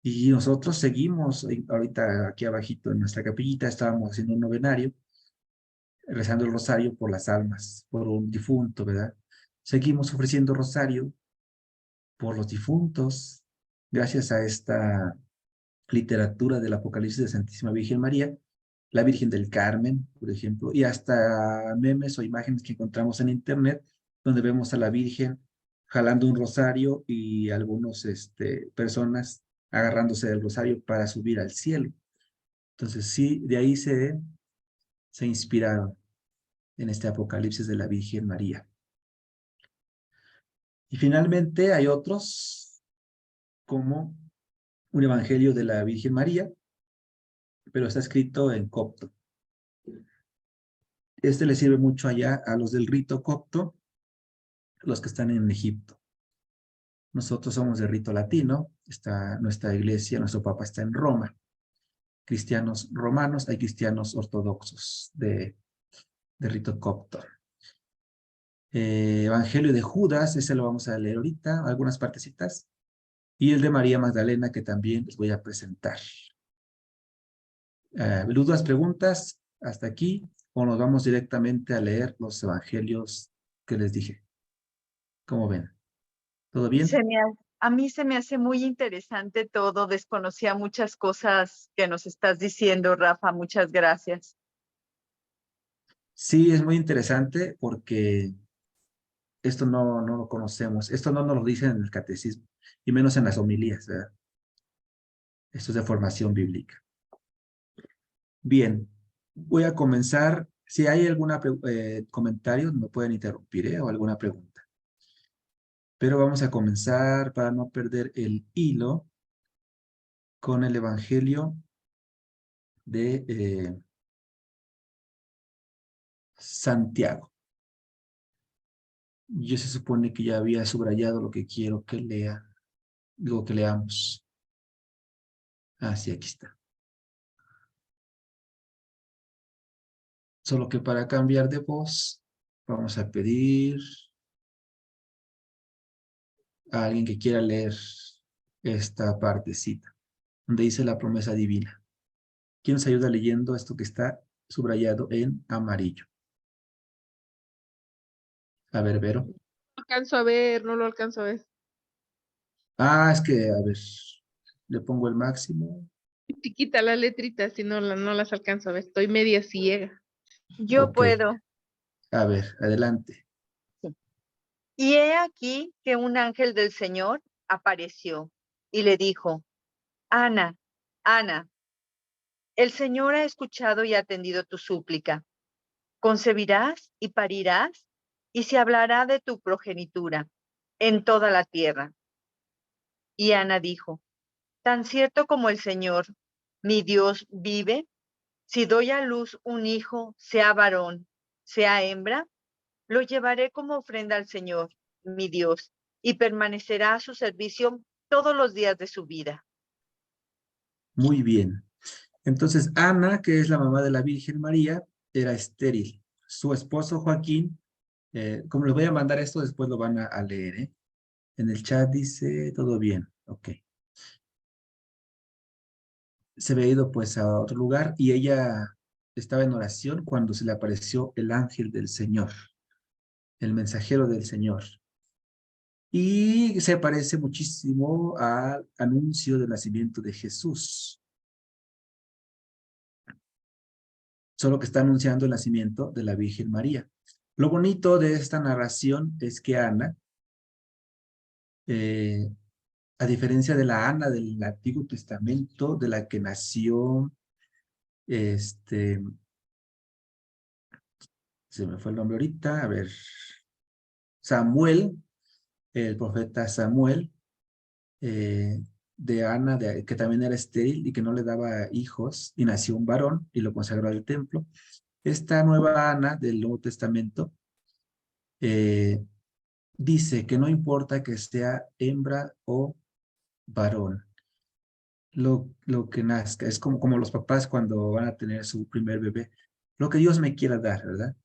Y nosotros seguimos, ahorita aquí abajito en nuestra capillita, estábamos haciendo un novenario, rezando el rosario por las almas, por un difunto, ¿verdad? Seguimos ofreciendo rosario por los difuntos, gracias a esta literatura del Apocalipsis de Santísima Virgen María, la Virgen del Carmen, por ejemplo, y hasta memes o imágenes que encontramos en internet, donde vemos a la Virgen jalando un rosario y algunos personas agarrándose del rosario para subir al cielo. Entonces sí, de ahí se inspiraron en este Apocalipsis de la Virgen María. Y finalmente hay otros, como un Evangelio de la Virgen María, pero está escrito en copto. Este le sirve mucho allá a los del rito copto, los que están en Egipto. Nosotros somos de rito latino, nuestra iglesia, nuestro papa está en Roma. Cristianos romanos, hay cristianos ortodoxos de rito copto. Evangelio de Judas, ese lo vamos a leer ahorita, algunas partecitas. Y el de María Magdalena, que también les voy a presentar. ¿Dudas, preguntas hasta aquí? ¿O nos vamos directamente a leer los evangelios que les dije? ¿Cómo ven? ¿Todo bien? A mí se me hace muy interesante todo. Desconocía muchas cosas que nos estás diciendo, Rafa. Muchas gracias. Sí, es muy interesante porque esto no lo conocemos. Esto no nos lo dicen en el catecismo, y menos en las homilías, ¿verdad? Esto es de formación bíblica. Bien, voy a comenzar. Si hay algún comentario, me pueden interrumpir, o alguna pregunta. Pero vamos a comenzar para no perder el hilo con el Evangelio de Santiago. Yo se supone que ya había subrayado lo que quiero que leamos. Ah, sí, aquí está. Solo que para cambiar de voz, vamos a pedir a alguien que quiera leer esta partecita, donde dice la promesa divina. ¿Quién nos ayuda leyendo esto que está subrayado en amarillo? A ver, Vero. Alcanzo a ver, no lo alcanzo a ver. Ah, es que, a ver, le pongo el máximo. Chiquita las letritas, si no, no las alcanzo a ver. Estoy media ciega. Yo Ok, puedo. a ver, adelante. Y he aquí que un ángel del Señor apareció y le dijo, Ana, Ana, el Señor ha escuchado y atendido tu súplica. Concebirás y parirás, y se hablará de tu progenitura en toda la tierra. Y Ana dijo, tan cierto como el Señor, mi Dios, vive, si doy a luz un hijo, sea varón, sea hembra, lo llevaré como ofrenda al Señor, mi Dios, y permanecerá a su servicio todos los días de su vida. Muy bien. Entonces, Ana, que es la mamá de la Virgen María, era estéril. Su esposo Joaquín, como les voy a mandar esto, después lo van a leer, ¿eh? En el chat dice, todo bien, ok. Se había ido pues a otro lugar y ella estaba en oración cuando se le apareció el ángel del Señor, el mensajero del Señor. Y se parece muchísimo al anuncio del nacimiento de Jesús. Solo que está anunciando el nacimiento de la Virgen María. Lo bonito de esta narración es que Ana, a diferencia de la Ana del Antiguo Testamento, de la que nació, se me fue el nombre ahorita, a ver, Samuel, el profeta Samuel, de Ana, que también era estéril y que no le daba hijos, y nació un varón y lo consagró al templo. Esta nueva Ana del Nuevo Testamento dice que no importa que sea hembra o varón, lo que nazca, es como los papás cuando van a tener su primer bebé, lo que Dios me quiera dar, ¿verdad?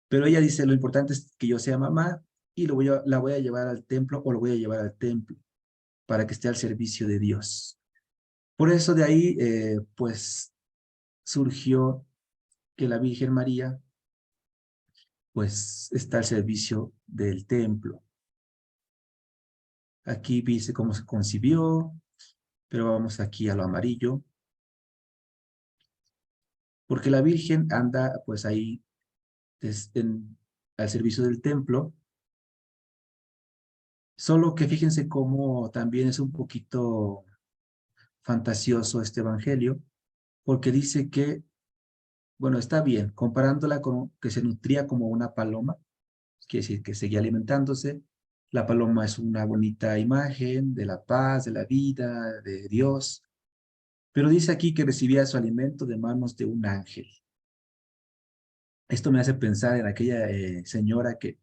Pero ella dice, lo importante es que yo sea mamá y la voy a llevar al templo o lo voy a llevar al templo para que esté al servicio de Dios. Por eso de ahí, pues, surgió que la Virgen María, pues, está al servicio del templo. Aquí dice cómo se concibió, pero vamos aquí a lo amarillo. Porque la Virgen anda, pues, ahí al servicio del templo Solo que fíjense cómo también es un poquito fantasioso este evangelio, porque dice que, bueno, está bien, comparándola con que se nutría como una paloma, quiere decir que seguía alimentándose. La paloma es una bonita imagen de la paz, de la vida, de Dios, pero dice aquí que recibía su alimento de manos de un ángel. Esto me hace pensar en aquella señora que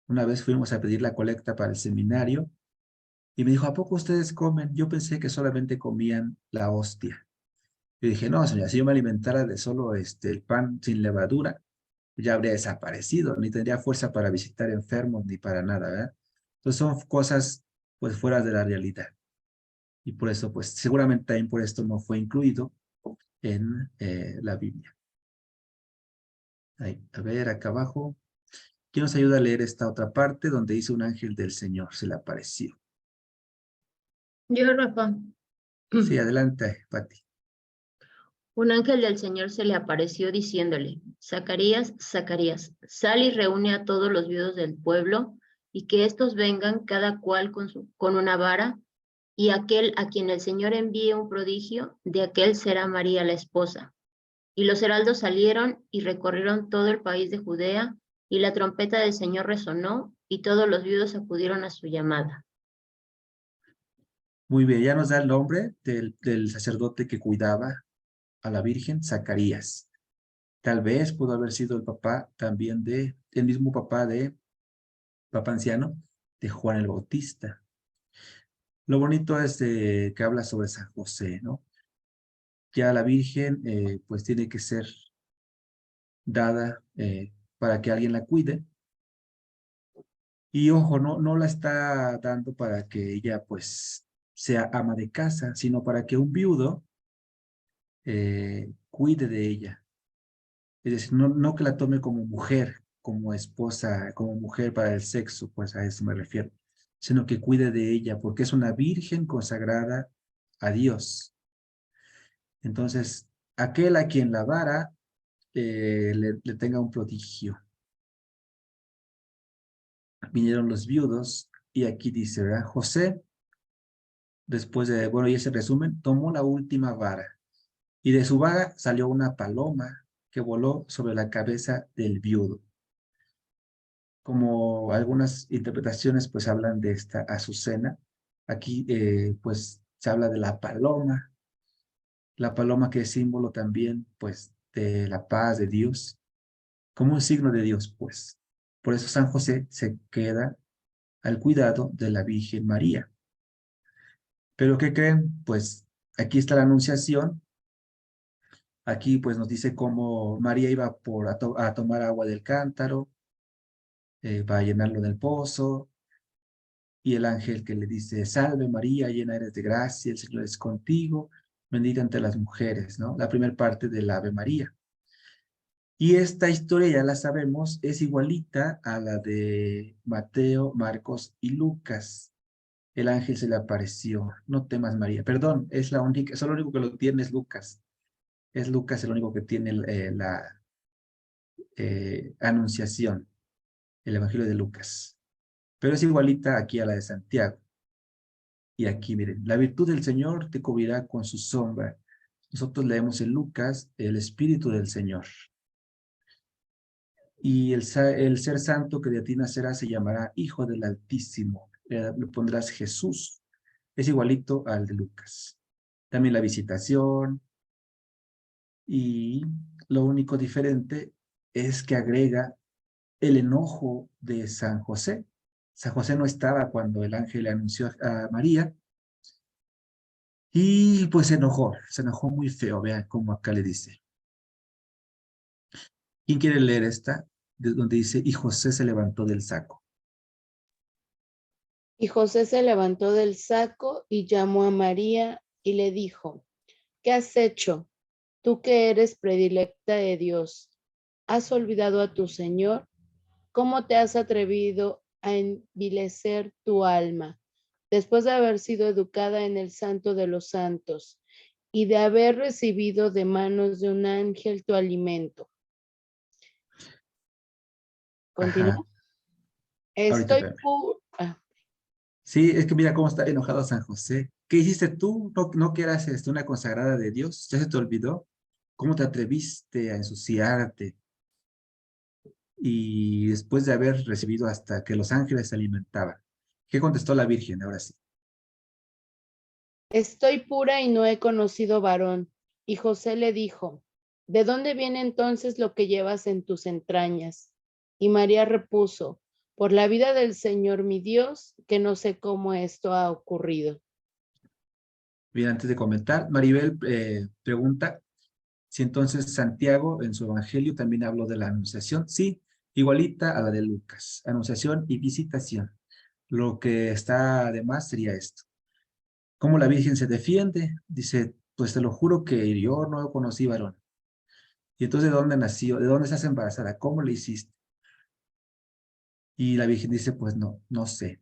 una vez fuimos a pedir la colecta para el seminario y me dijo, ¿a poco ustedes comen? Yo pensé que solamente comían la hostia. Yo dije, no, señora, si yo me alimentara de solo el pan sin levadura, ya habría desaparecido, ni tendría fuerza para visitar enfermos ni para nada, ¿verdad? Entonces son cosas pues fuera de la realidad. Y por eso, pues seguramente también por esto no fue incluido en la Biblia. Ahí, a ver, acá abajo. ¿Quién nos ayuda a leer esta otra parte donde dice un ángel del Señor se le apareció? Yo, Rafa. Sí, adelante, Pati. Un ángel del Señor se le apareció diciéndole, Zacarías, Zacarías, sal y reúne a todos los viudos del pueblo y que éstos vengan cada cual con una vara y aquel a quien el Señor envíe un prodigio, de aquel será María la esposa. Y los heraldos salieron y recorrieron todo el país de Judea y la trompeta del Señor resonó y todos los viudos acudieron a su llamada. Muy bien, ya nos da el nombre del sacerdote que cuidaba a la Virgen, Zacarías. Tal vez pudo haber sido el papá también el mismo papá anciano, de Juan el Bautista. Lo bonito es que habla sobre San José, ¿no? Ya la Virgen, pues tiene que ser dada para que alguien la cuide. Y ojo, no la está dando para que ella, pues, sea ama de casa, sino para que un viudo cuide de ella. Es decir, no que la tome como mujer, como esposa, como mujer para el sexo, pues a eso me refiero, sino que cuide de ella, porque es una virgen consagrada a Dios. Entonces, aquel a quien la vara le tenga un prodigio. Vinieron los viudos y aquí dice, ¿verdad? José, después de, bueno, y ese resumen, tomó la última vara y de su vara salió una paloma que voló sobre la cabeza del viudo. Como algunas interpretaciones pues hablan de esta Azucena, aquí pues se habla de la paloma que es símbolo también pues de la paz de Dios, como un signo de Dios pues. Por eso San José se queda al cuidado de la Virgen María. Pero ¿qué creen? Pues aquí está la anunciación. Aquí pues nos dice cómo María iba a tomar agua del cántaro, va a llenarlo del pozo, y el ángel que le dice, salve María, llena eres de gracia, el Señor es contigo, bendita entre las mujeres, ¿no? La primera parte del Ave María. Y esta historia, ya la sabemos, es igualita a la de Mateo, Marcos y Lucas. El ángel se le apareció, no temas María, perdón, es la única, solo lo único que lo tiene es Lucas. Es Lucas el único que tiene la anunciación, el Evangelio de Lucas. Pero es igualita aquí a la de Santiago. Y aquí, miren, la virtud del Señor te cubrirá con su sombra. Nosotros leemos en Lucas, el Espíritu del Señor. Y el ser santo que de ti nacerá se llamará Hijo del Altísimo. Le pondrás Jesús. Es igualito al de Lucas. También la visitación. Y lo único diferente es que agrega el enojo de San José. San José no estaba cuando el ángel le anunció a María, y pues se enojó muy feo, vean cómo acá le dice. ¿Quién quiere leer esta? De donde dice, y José se levantó del saco. Y José se levantó del saco y llamó a María y le dijo, ¿qué has hecho? Tú que eres predilecta de Dios, ¿has olvidado a tu Señor? ¿Cómo te has atrevido a envilecer tu alma después de haber sido educada en el santo de los santos y de haber recibido de manos de un ángel tu alimento? Continúa. Ajá, ahorita Estoy espérame. Sí, es que mira cómo está enojado San José. ¿Qué hiciste tú? ¿No que eras una consagrada de Dios? ¿Ya se te olvidó? ¿Cómo te atreviste a ensuciarte? Y después de haber recibido hasta que los ángeles se alimentaban. ¿Qué contestó la Virgen? Ahora sí. Estoy pura y no he conocido varón. Y José le dijo, ¿de dónde viene entonces lo que llevas en tus entrañas? Y María repuso, por la vida del Señor mi Dios, que no sé cómo esto ha ocurrido. Bien, antes de comentar, Maribel pregunta si entonces Santiago en su evangelio también habló de la anunciación. Sí, igualita a la de Lucas, anunciación y visitación. Lo que está además sería esto. ¿Cómo la Virgen se defiende? Dice, pues te lo juro que yo no conocí varón. Y entonces, ¿de dónde nació? ¿De dónde estás embarazada? ¿Cómo le hiciste? Y la Virgen dice, pues no, no sé.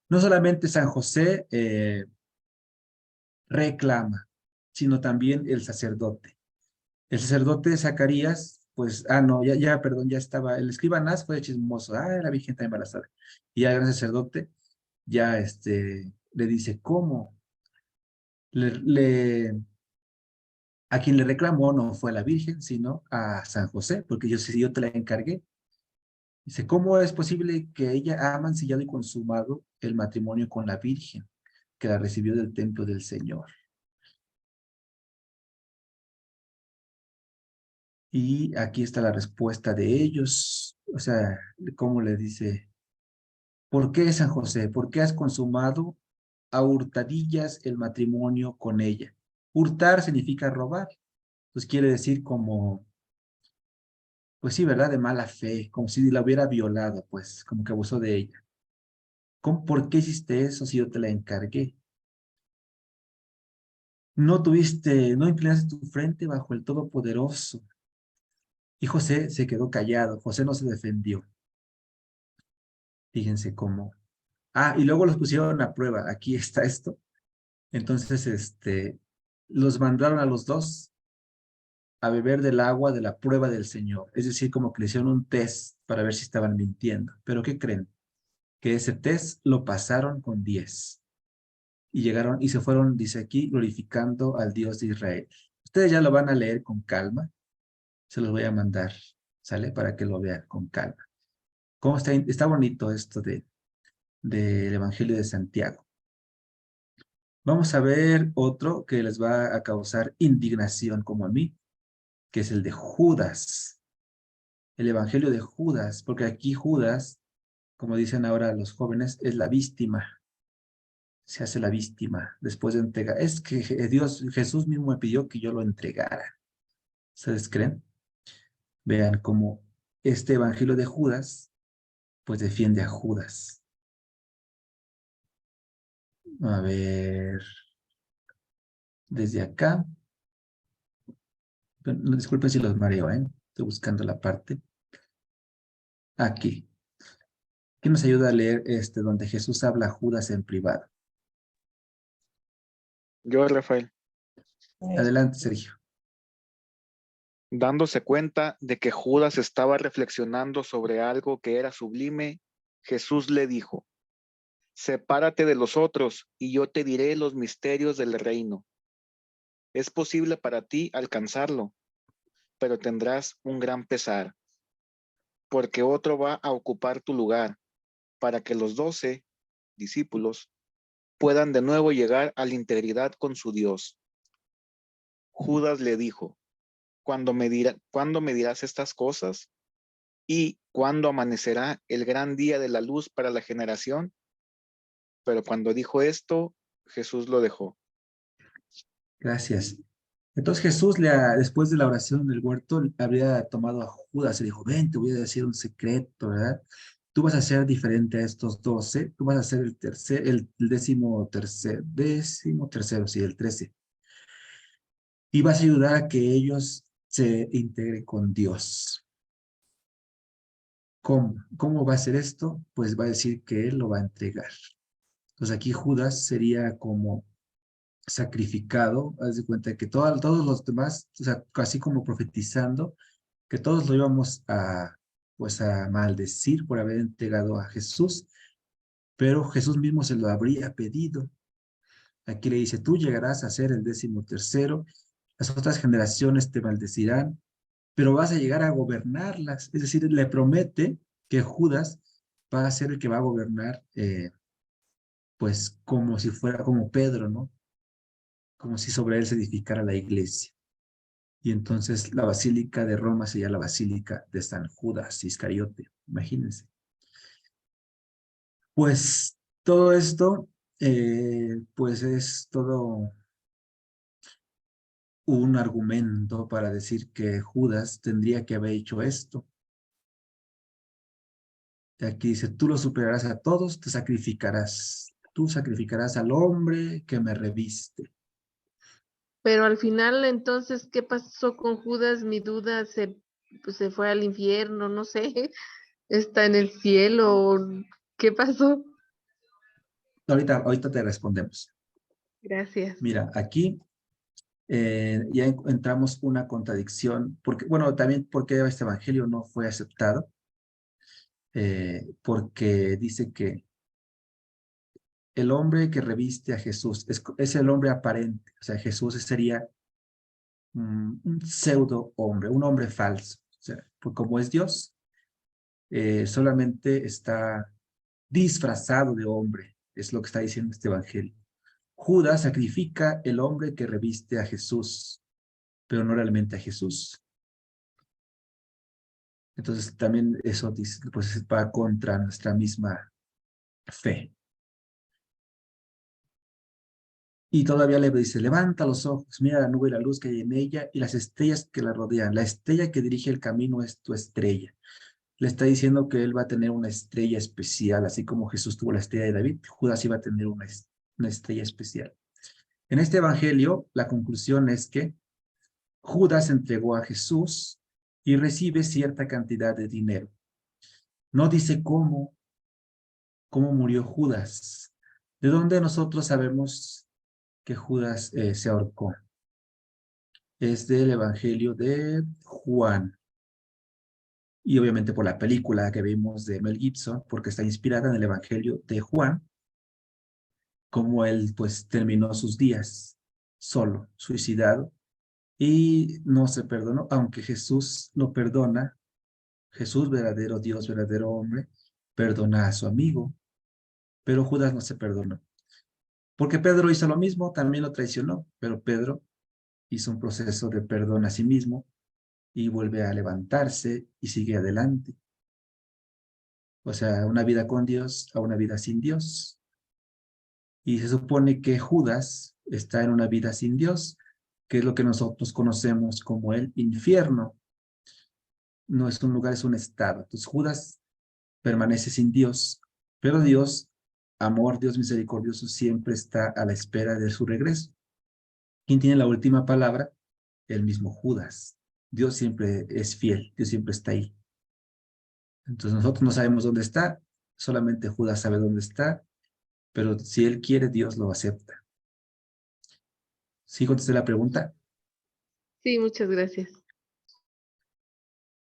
No solamente San José reclama, sino también el sacerdote. El sacerdote de Zacarías, pues, no, perdón, ya estaba, el escriba Anás fue chismoso, la Virgen está embarazada. Y ya el sacerdote ya le dice, ¿cómo? A quien le reclamó no fue a la Virgen, sino a San José, porque yo te la encargué. Dice, ¿cómo es posible que ella ha mancillado y consumado el matrimonio con la Virgen, que la recibió del templo del Señor? Y aquí está la respuesta de ellos, o sea, cómo le dice, ¿por qué San José? ¿Por qué has consumado a hurtadillas el matrimonio con ella? Hurtar significa robar, pues quiere decir como, pues sí, ¿verdad? De mala fe, como si la hubiera violado, pues, como que abusó de ella. ¿Por qué hiciste eso si yo te la encargué? No inclinaste tu frente bajo el Todopoderoso. Y José se quedó callado, José no se defendió. Fíjense cómo. Y luego los pusieron a prueba, aquí está esto. Entonces, los mandaron a los dos a beber del agua de la prueba del Señor. Es decir, como que le hicieron un test para ver si estaban mintiendo. ¿Pero qué creen? Que ese test lo pasaron con 10. Y llegaron y se fueron, dice aquí, glorificando al Dios de Israel. Ustedes ya lo van a leer con calma. Se los voy a mandar, ¿sale? Para que lo vean con calma. ¿Cómo está? Está bonito esto del Evangelio de Santiago. Vamos a ver otro que les va a causar indignación como a mí, que es el de Judas. El Evangelio de Judas, porque aquí Judas, como dicen ahora los jóvenes, es la víctima. Se hace la víctima después de entregar. Es que Jesús mismo me pidió que yo lo entregara. ¿Ustedes creen? Vean cómo este Evangelio de Judas, pues defiende a Judas. A ver, desde acá. Disculpen si los mareo, ¿eh? Estoy buscando la parte. Aquí. ¿Quién nos ayuda a leer donde Jesús habla a Judas en privado? Yo, Rafael, Adelante, Sergio. dándose cuenta de que Judas estaba reflexionando sobre algo que era sublime, Jesús le dijo, sepárate de los otros y yo te diré los misterios del reino. Es posible para ti alcanzarlo, pero tendrás un gran pesar, porque otro va a ocupar tu lugar, para que los 12 discípulos puedan de nuevo llegar a la integridad con su Dios. Judas le dijo, ¿cuándo me dirás estas cosas? ¿Y cuándo amanecerá el gran día de la luz para la generación? Pero cuando dijo esto, Jesús lo dejó. Gracias. Entonces Jesús, después de la oración en el huerto, habría tomado a Judas y dijo, ven, te voy a decir un secreto, ¿verdad? Tú vas a ser diferente a estos 12, tú vas a ser el décimo tercero, sí, el 13. Y vas a ayudar a que ellos se integren con Dios. ¿Cómo? ¿Cómo va a ser esto? Pues va a decir que Él lo va a entregar. Entonces aquí Judas sería como sacrificado, haz de cuenta que todos los demás, o sea, casi como profetizando, que todos lo íbamos pues a maldecir por haber entregado a Jesús, pero Jesús mismo se lo habría pedido. Aquí le dice, tú llegarás a ser el 13º, las otras generaciones te maldecirán, pero vas a llegar a gobernarlas. Es decir, le promete que Judas va a ser el que va a gobernar, pues como si fuera como Pedro, ¿no? Como si sobre él se edificara la iglesia. Y entonces la Basílica de Roma sería la Basílica de San Judas Iscariote, imagínense. Pues todo esto, pues es todo un argumento para decir que Judas tendría que haber hecho esto. Aquí dice, tú lo superarás a todos, te sacrificarás. Tú sacrificarás al hombre que me reviste. Pero al final, entonces, ¿qué pasó con Judas? Mi duda pues, se fue al infierno, no sé, está en el cielo, ¿qué pasó? Ahorita te respondemos. Gracias. Mira, aquí ya entramos una contradicción, porque, bueno, también porque este evangelio no fue aceptado, porque dice que el hombre que reviste a Jesús es el hombre aparente, o sea, Jesús sería un pseudo hombre, un hombre falso, o sea, pues como es Dios, solamente está disfrazado de hombre, es lo que está diciendo este evangelio. Judas sacrifica el hombre que reviste a Jesús, pero no realmente a Jesús. Entonces también eso dice, pues va contra nuestra misma fe. Y todavía le dice, levanta los ojos, mira la nube y la luz que hay en ella y las estrellas que la rodean. La estrella que dirige el camino es tu estrella. Le está diciendo que él va a tener una estrella especial, así como Jesús tuvo la estrella de David, Judas iba a tener una estrella especial. En este evangelio, la conclusión es que Judas entregó a Jesús y recibe cierta cantidad de dinero. No dice cómo murió Judas. ¿De dónde nosotros sabemos que Judas se ahorcó? Es del Evangelio de Juan. Y obviamente por la película que vimos de Mel Gibson, porque está inspirada en el Evangelio de Juan, como él pues terminó sus días solo, suicidado, y no se perdonó, aunque Jesús lo perdona. Jesús, verdadero Dios, verdadero hombre, perdona a su amigo, pero Judas no se perdonó. Porque Pedro hizo lo mismo, también lo traicionó, pero Pedro hizo un proceso de perdón a sí mismo y vuelve a levantarse y sigue adelante. O sea, una vida con Dios a una vida sin Dios. Y se supone que Judas está en una vida sin Dios, que es lo que nosotros conocemos como el infierno. No es un lugar, es un estado. Entonces Judas permanece sin Dios, pero Dios, amor, Dios misericordioso, siempre está a la espera de su regreso. ¿Quién tiene la última palabra? El mismo Judas. Dios siempre es fiel, Dios siempre está ahí. Entonces nosotros no sabemos dónde está, solamente Judas sabe dónde está, pero si él quiere, Dios lo acepta. ¿Sí contesté la pregunta? Sí, muchas gracias.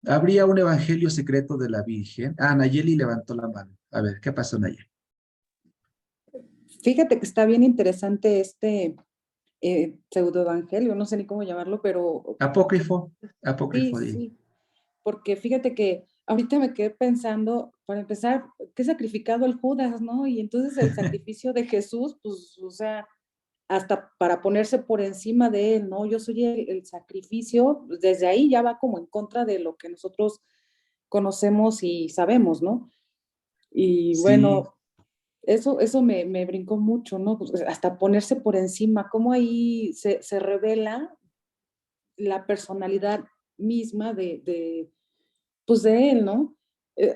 ¿Habría un evangelio secreto de la Virgen? Ah, Nayeli levantó la mano. A ver, ¿qué pasó, Nayeli? Fíjate que está bien interesante este pseudoevangelio, no sé ni cómo llamarlo, pero Apócrifo, sí, apócrifo. sí, porque fíjate que ahorita me quedé pensando, para empezar, qué sacrificado el Judas, ¿no? Y entonces el sacrificio de Jesús, pues, o sea, hasta para ponerse por encima de él, ¿no? Yo soy el sacrificio, desde ahí ya va como en contra de lo que nosotros conocemos y sabemos, ¿no? Y Sí, bueno, eso me brincó mucho, ¿no? Pues hasta ponerse por encima, cómo ahí se revela la personalidad misma pues de él, ¿no?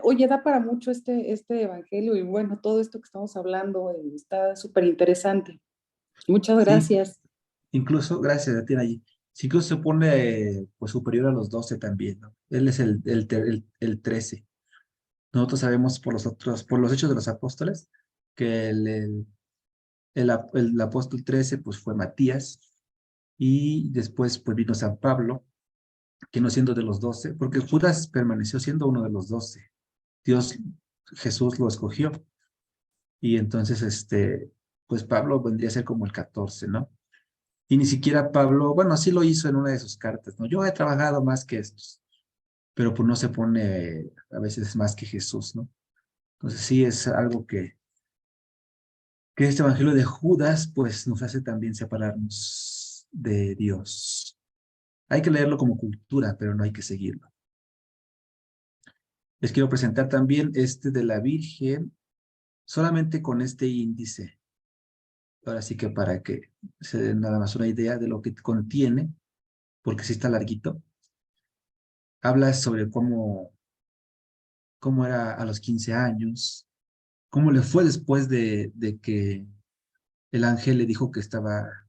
Oye, da para mucho este evangelio y bueno, todo esto que estamos hablando está súper interesante. Muchas sí, gracias. incluso, gracias a ti, Nayeli. Sí, incluso se pone pues superior a los 12 también, ¿no? Él es el 13. Nosotros sabemos por los hechos de los apóstoles, que el apóstol 13 pues fue Matías, y después pues vino San Pablo, que no siendo de los 12, porque Judas permaneció siendo uno de los 12. Dios, Jesús lo escogió. Y entonces, pues Pablo vendría a ser como el 14, ¿no? Y ni siquiera Pablo, bueno, sí lo hizo en una de sus cartas, ¿no? Yo he trabajado más que estos, pero pues no se pone a veces más que Jesús, ¿no? Entonces sí es algo que este evangelio de Judas, pues nos hace también separarnos de Dios. Hay que leerlo como cultura, pero no hay que seguirlo. Les quiero presentar también este de la Virgen, solamente con este índice. Ahora sí que para que se den nada más una idea de lo que contiene, porque sí está larguito. Habla sobre cómo era a los 15 años, cómo le fue después de que el ángel le dijo que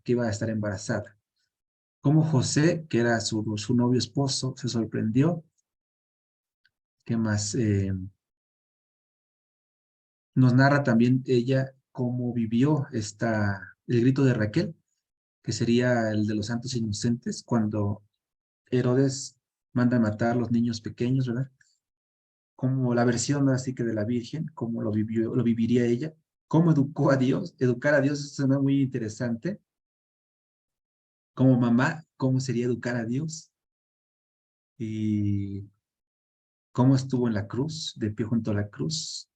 iba a estar embarazada. Cómo José, que era su novio esposo, se sorprendió. ¿Qué más? Nos narra también ella cómo vivió el grito de Raquel, que sería el de los santos inocentes, cuando Herodes manda matar a los niños pequeños, ¿verdad? Como la versión así que de la Virgen, cómo lo viviría ella, cómo educó a Dios, educar a Dios, eso es muy interesante. Como mamá, cómo sería educar a Dios y cómo estuvo en la cruz, de pie junto a la cruz,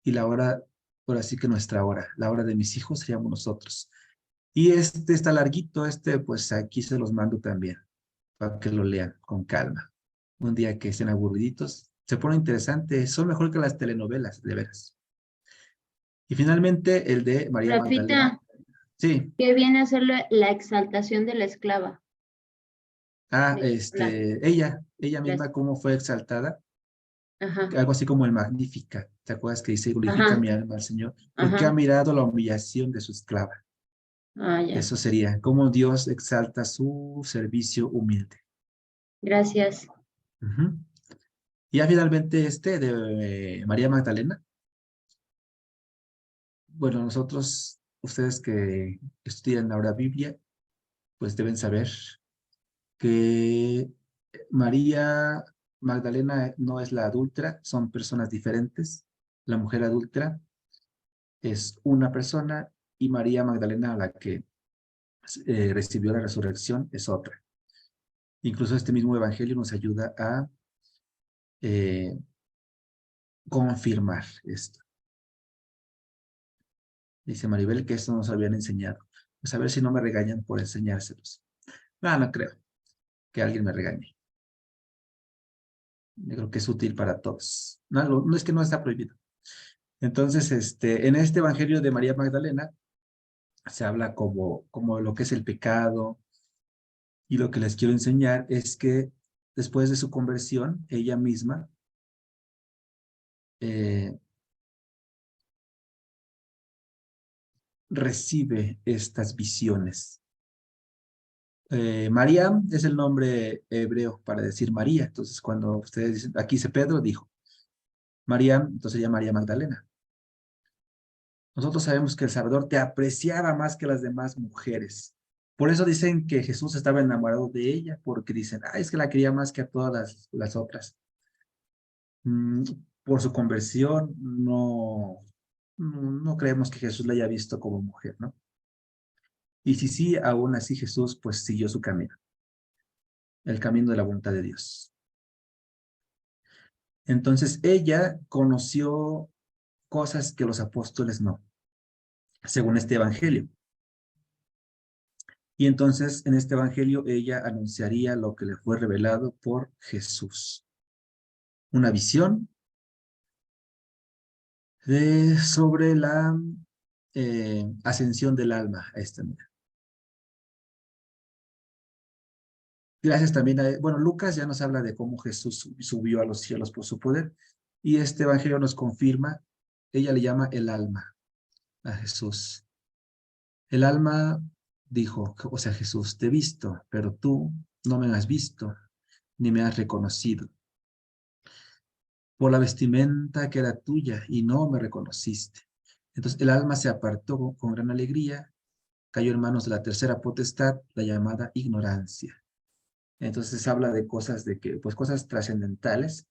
y la hora, ahora sí que nuestra hora, la hora de mis hijos seríamos nosotros. Y este está larguito, pues aquí se los mando también, para que lo lean con calma. Un día que estén aburriditos, se pone interesante, son mejor que las telenovelas, de veras. Y finalmente el de María Magdalena. Rafita, Sí, ¿qué viene a ser la exaltación de la esclava? ella misma Gracias. cómo fue exaltada, Ajá, algo así como el Magnífica. ¿Te acuerdas que dice, glorifica ajá, mi alma al Señor? Porque ha ajá. mirado la humillación de su esclava. Ah, ya. Eso sería, cómo Dios exalta su servicio humilde. Gracias. Ujú. Y ya finalmente de María Magdalena. Bueno, ustedes que estudian ahora Biblia, pues deben saber que María Magdalena no es la adúltera, son personas diferentes. La mujer adúltera es una persona y María Magdalena, la que recibió la resurrección, es otra. Incluso este mismo evangelio nos ayuda a eh, confirmar esto. Dice Maribel que esto nos habían enseñado. Pues a ver si no me regañan por enseñárselos. No, no creo que alguien me regañe. Yo creo que es útil para todos. No, no es que no está prohibido. Entonces, en este evangelio de María Magdalena se habla como lo que es el pecado, y lo que les quiero enseñar es que después de su conversión, ella misma eh, recibe estas visiones. Mariam es el nombre hebreo para decir María. Entonces, cuando ustedes dicen, aquí dice Pedro, dijo Mariam, entonces ella María Magdalena. Nosotros sabemos que el Salvador te apreciaba más que las demás mujeres. Por eso dicen que Jesús estaba enamorado de ella, porque dicen, es que la quería más que a todas las otras. Mm, por su conversión, no creemos que Jesús la haya visto como mujer, ¿no? Y si sí, aún así Jesús pues siguió su camino, el camino de la voluntad de Dios. Entonces ella conoció cosas que los apóstoles no, según este evangelio. Y entonces en este evangelio ella anunciaría lo que le fue revelado por Jesús. Una visión sobre la ascensión del alma a esta vida. Gracias también bueno, Lucas ya nos habla de cómo Jesús subió a los cielos por su poder, y este evangelio nos confirma, ella le llama el alma a Jesús. El alma dijo, o sea, Jesús, te he visto, pero tú no me has visto, ni me has reconocido. Por la vestimenta que era tuya, y no me reconociste. Entonces el alma se apartó con gran alegría, cayó en manos de la tercera potestad, la llamada ignorancia. Entonces habla de cosas pues cosas trascendentales,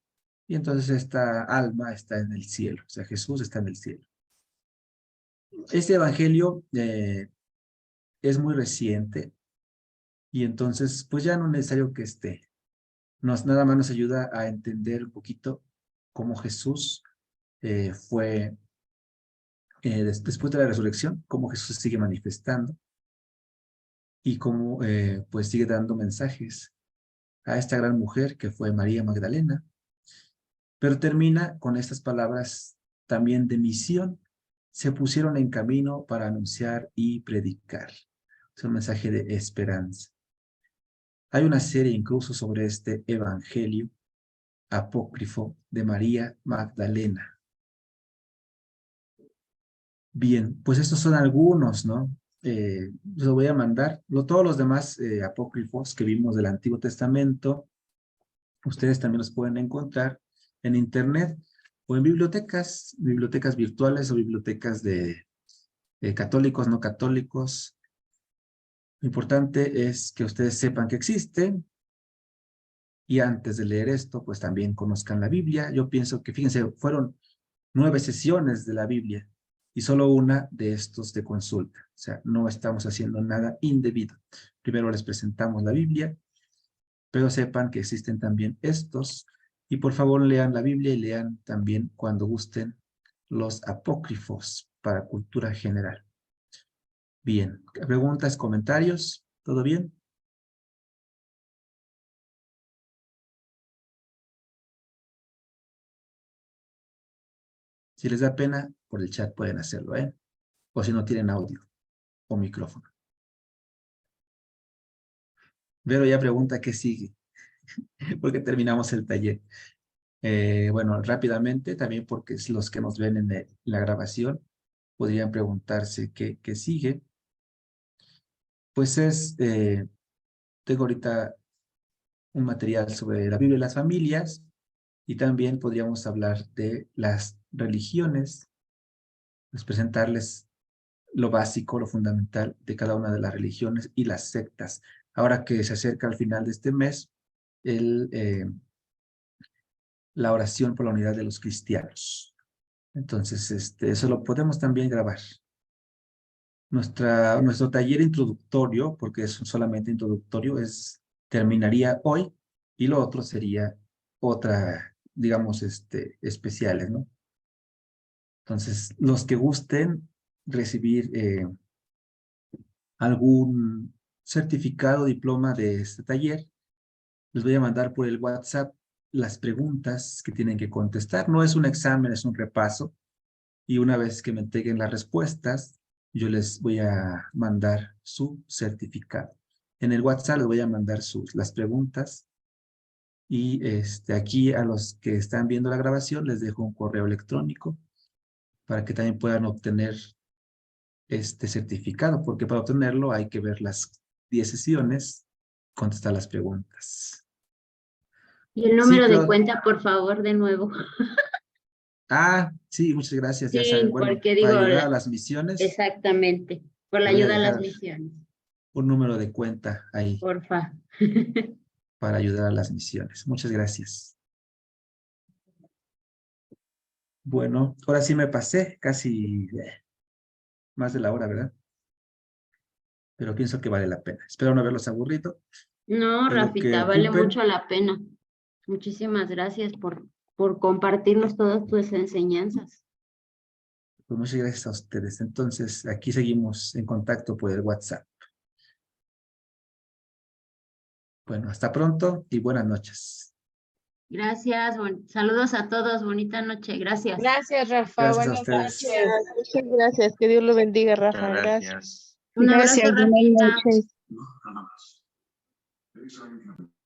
y entonces esta alma está en el cielo, o sea, Jesús está en el cielo. Este evangelio es muy reciente y entonces pues ya no es necesario que esté. Nada más nos ayuda a entender un poquito cómo Jesús fue, después de la resurrección, cómo Jesús se sigue manifestando y cómo pues sigue dando mensajes a esta gran mujer que fue María Magdalena. Pero termina con estas palabras también de misión. Se pusieron en camino para anunciar y predicar. Es un mensaje de esperanza. Hay una serie incluso sobre este evangelio apócrifo de María Magdalena. Bien, pues estos son algunos, ¿no? Lo voy a mandar. Todos los demás apócrifos que vimos del Antiguo Testamento, ustedes también los pueden encontrar en internet o en bibliotecas virtuales o bibliotecas de católicos, no católicos. Lo importante es que ustedes sepan que existen y antes de leer esto, pues también conozcan la Biblia. Yo pienso que, fíjense, fueron 9 sesiones de la Biblia y solo una de estos de consulta. O sea, no estamos haciendo nada indebido. Primero les presentamos la Biblia, pero sepan que existen también estos. Y por favor lean la Biblia y lean también cuando gusten los apócrifos para cultura general. Bien, preguntas, comentarios, ¿todo bien? Si les da pena, por el chat pueden hacerlo, ¿eh? O si no tienen audio o micrófono. Vero ya pregunta qué sigue, porque terminamos el taller. Bueno, rápidamente, también porque es los que nos ven en la grabación, podrían preguntarse qué sigue. Pues tengo ahorita un material sobre la Biblia y las familias, y también podríamos hablar de las religiones, pues presentarles lo básico, lo fundamental de cada una de las religiones y las sectas. Ahora que se acerca al final de este mes, la oración por la unidad de los cristianos. Entonces, eso lo podemos también grabar. Nuestro taller introductorio, porque es solamente introductorio, terminaría hoy y lo otro sería otra, digamos, especiales, ¿no? Entonces, los que gusten recibir algún certificado, diploma de este taller, les voy a mandar por el WhatsApp las preguntas que tienen que contestar. No es un examen, es un repaso. Y una vez que me entreguen las respuestas, yo les voy a mandar su certificado. En el WhatsApp les voy a mandar las preguntas. Y aquí a los que están viendo la grabación les dejo un correo electrónico para que también puedan obtener este certificado, porque para obtenerlo hay que ver las 10 sesiones, contestar las preguntas. Y el Sí, número de pero... cuenta, por favor, de nuevo. sí, muchas gracias, ya Sí, saben. Bueno, porque para digo, ayudar a las misiones, exactamente, por la le voy a ayuda a las dejar misiones. un número de cuenta ahí Porfa. para ayudar a las misiones. Muchas gracias. Bueno, ahora sí me pasé casi más de la hora, ¿verdad? Pero pienso que vale la pena. Espero no haberlos aburrido. No, En lo que Rafita, vale ocupen, mucho la pena. Muchísimas gracias por compartirnos todas tus enseñanzas. pues muchas gracias a ustedes. Entonces, aquí seguimos en contacto por el WhatsApp. Bueno, hasta pronto y buenas noches. Gracias, saludos a todos, bonita noche, gracias. Gracias, Rafa. Gracias a Buenas ustedes. noches. Muchas gracias. Que Dios lo bendiga, Rafa. Muchas Gracias. Un abrazo, Gracias, buenas Rafita. noches.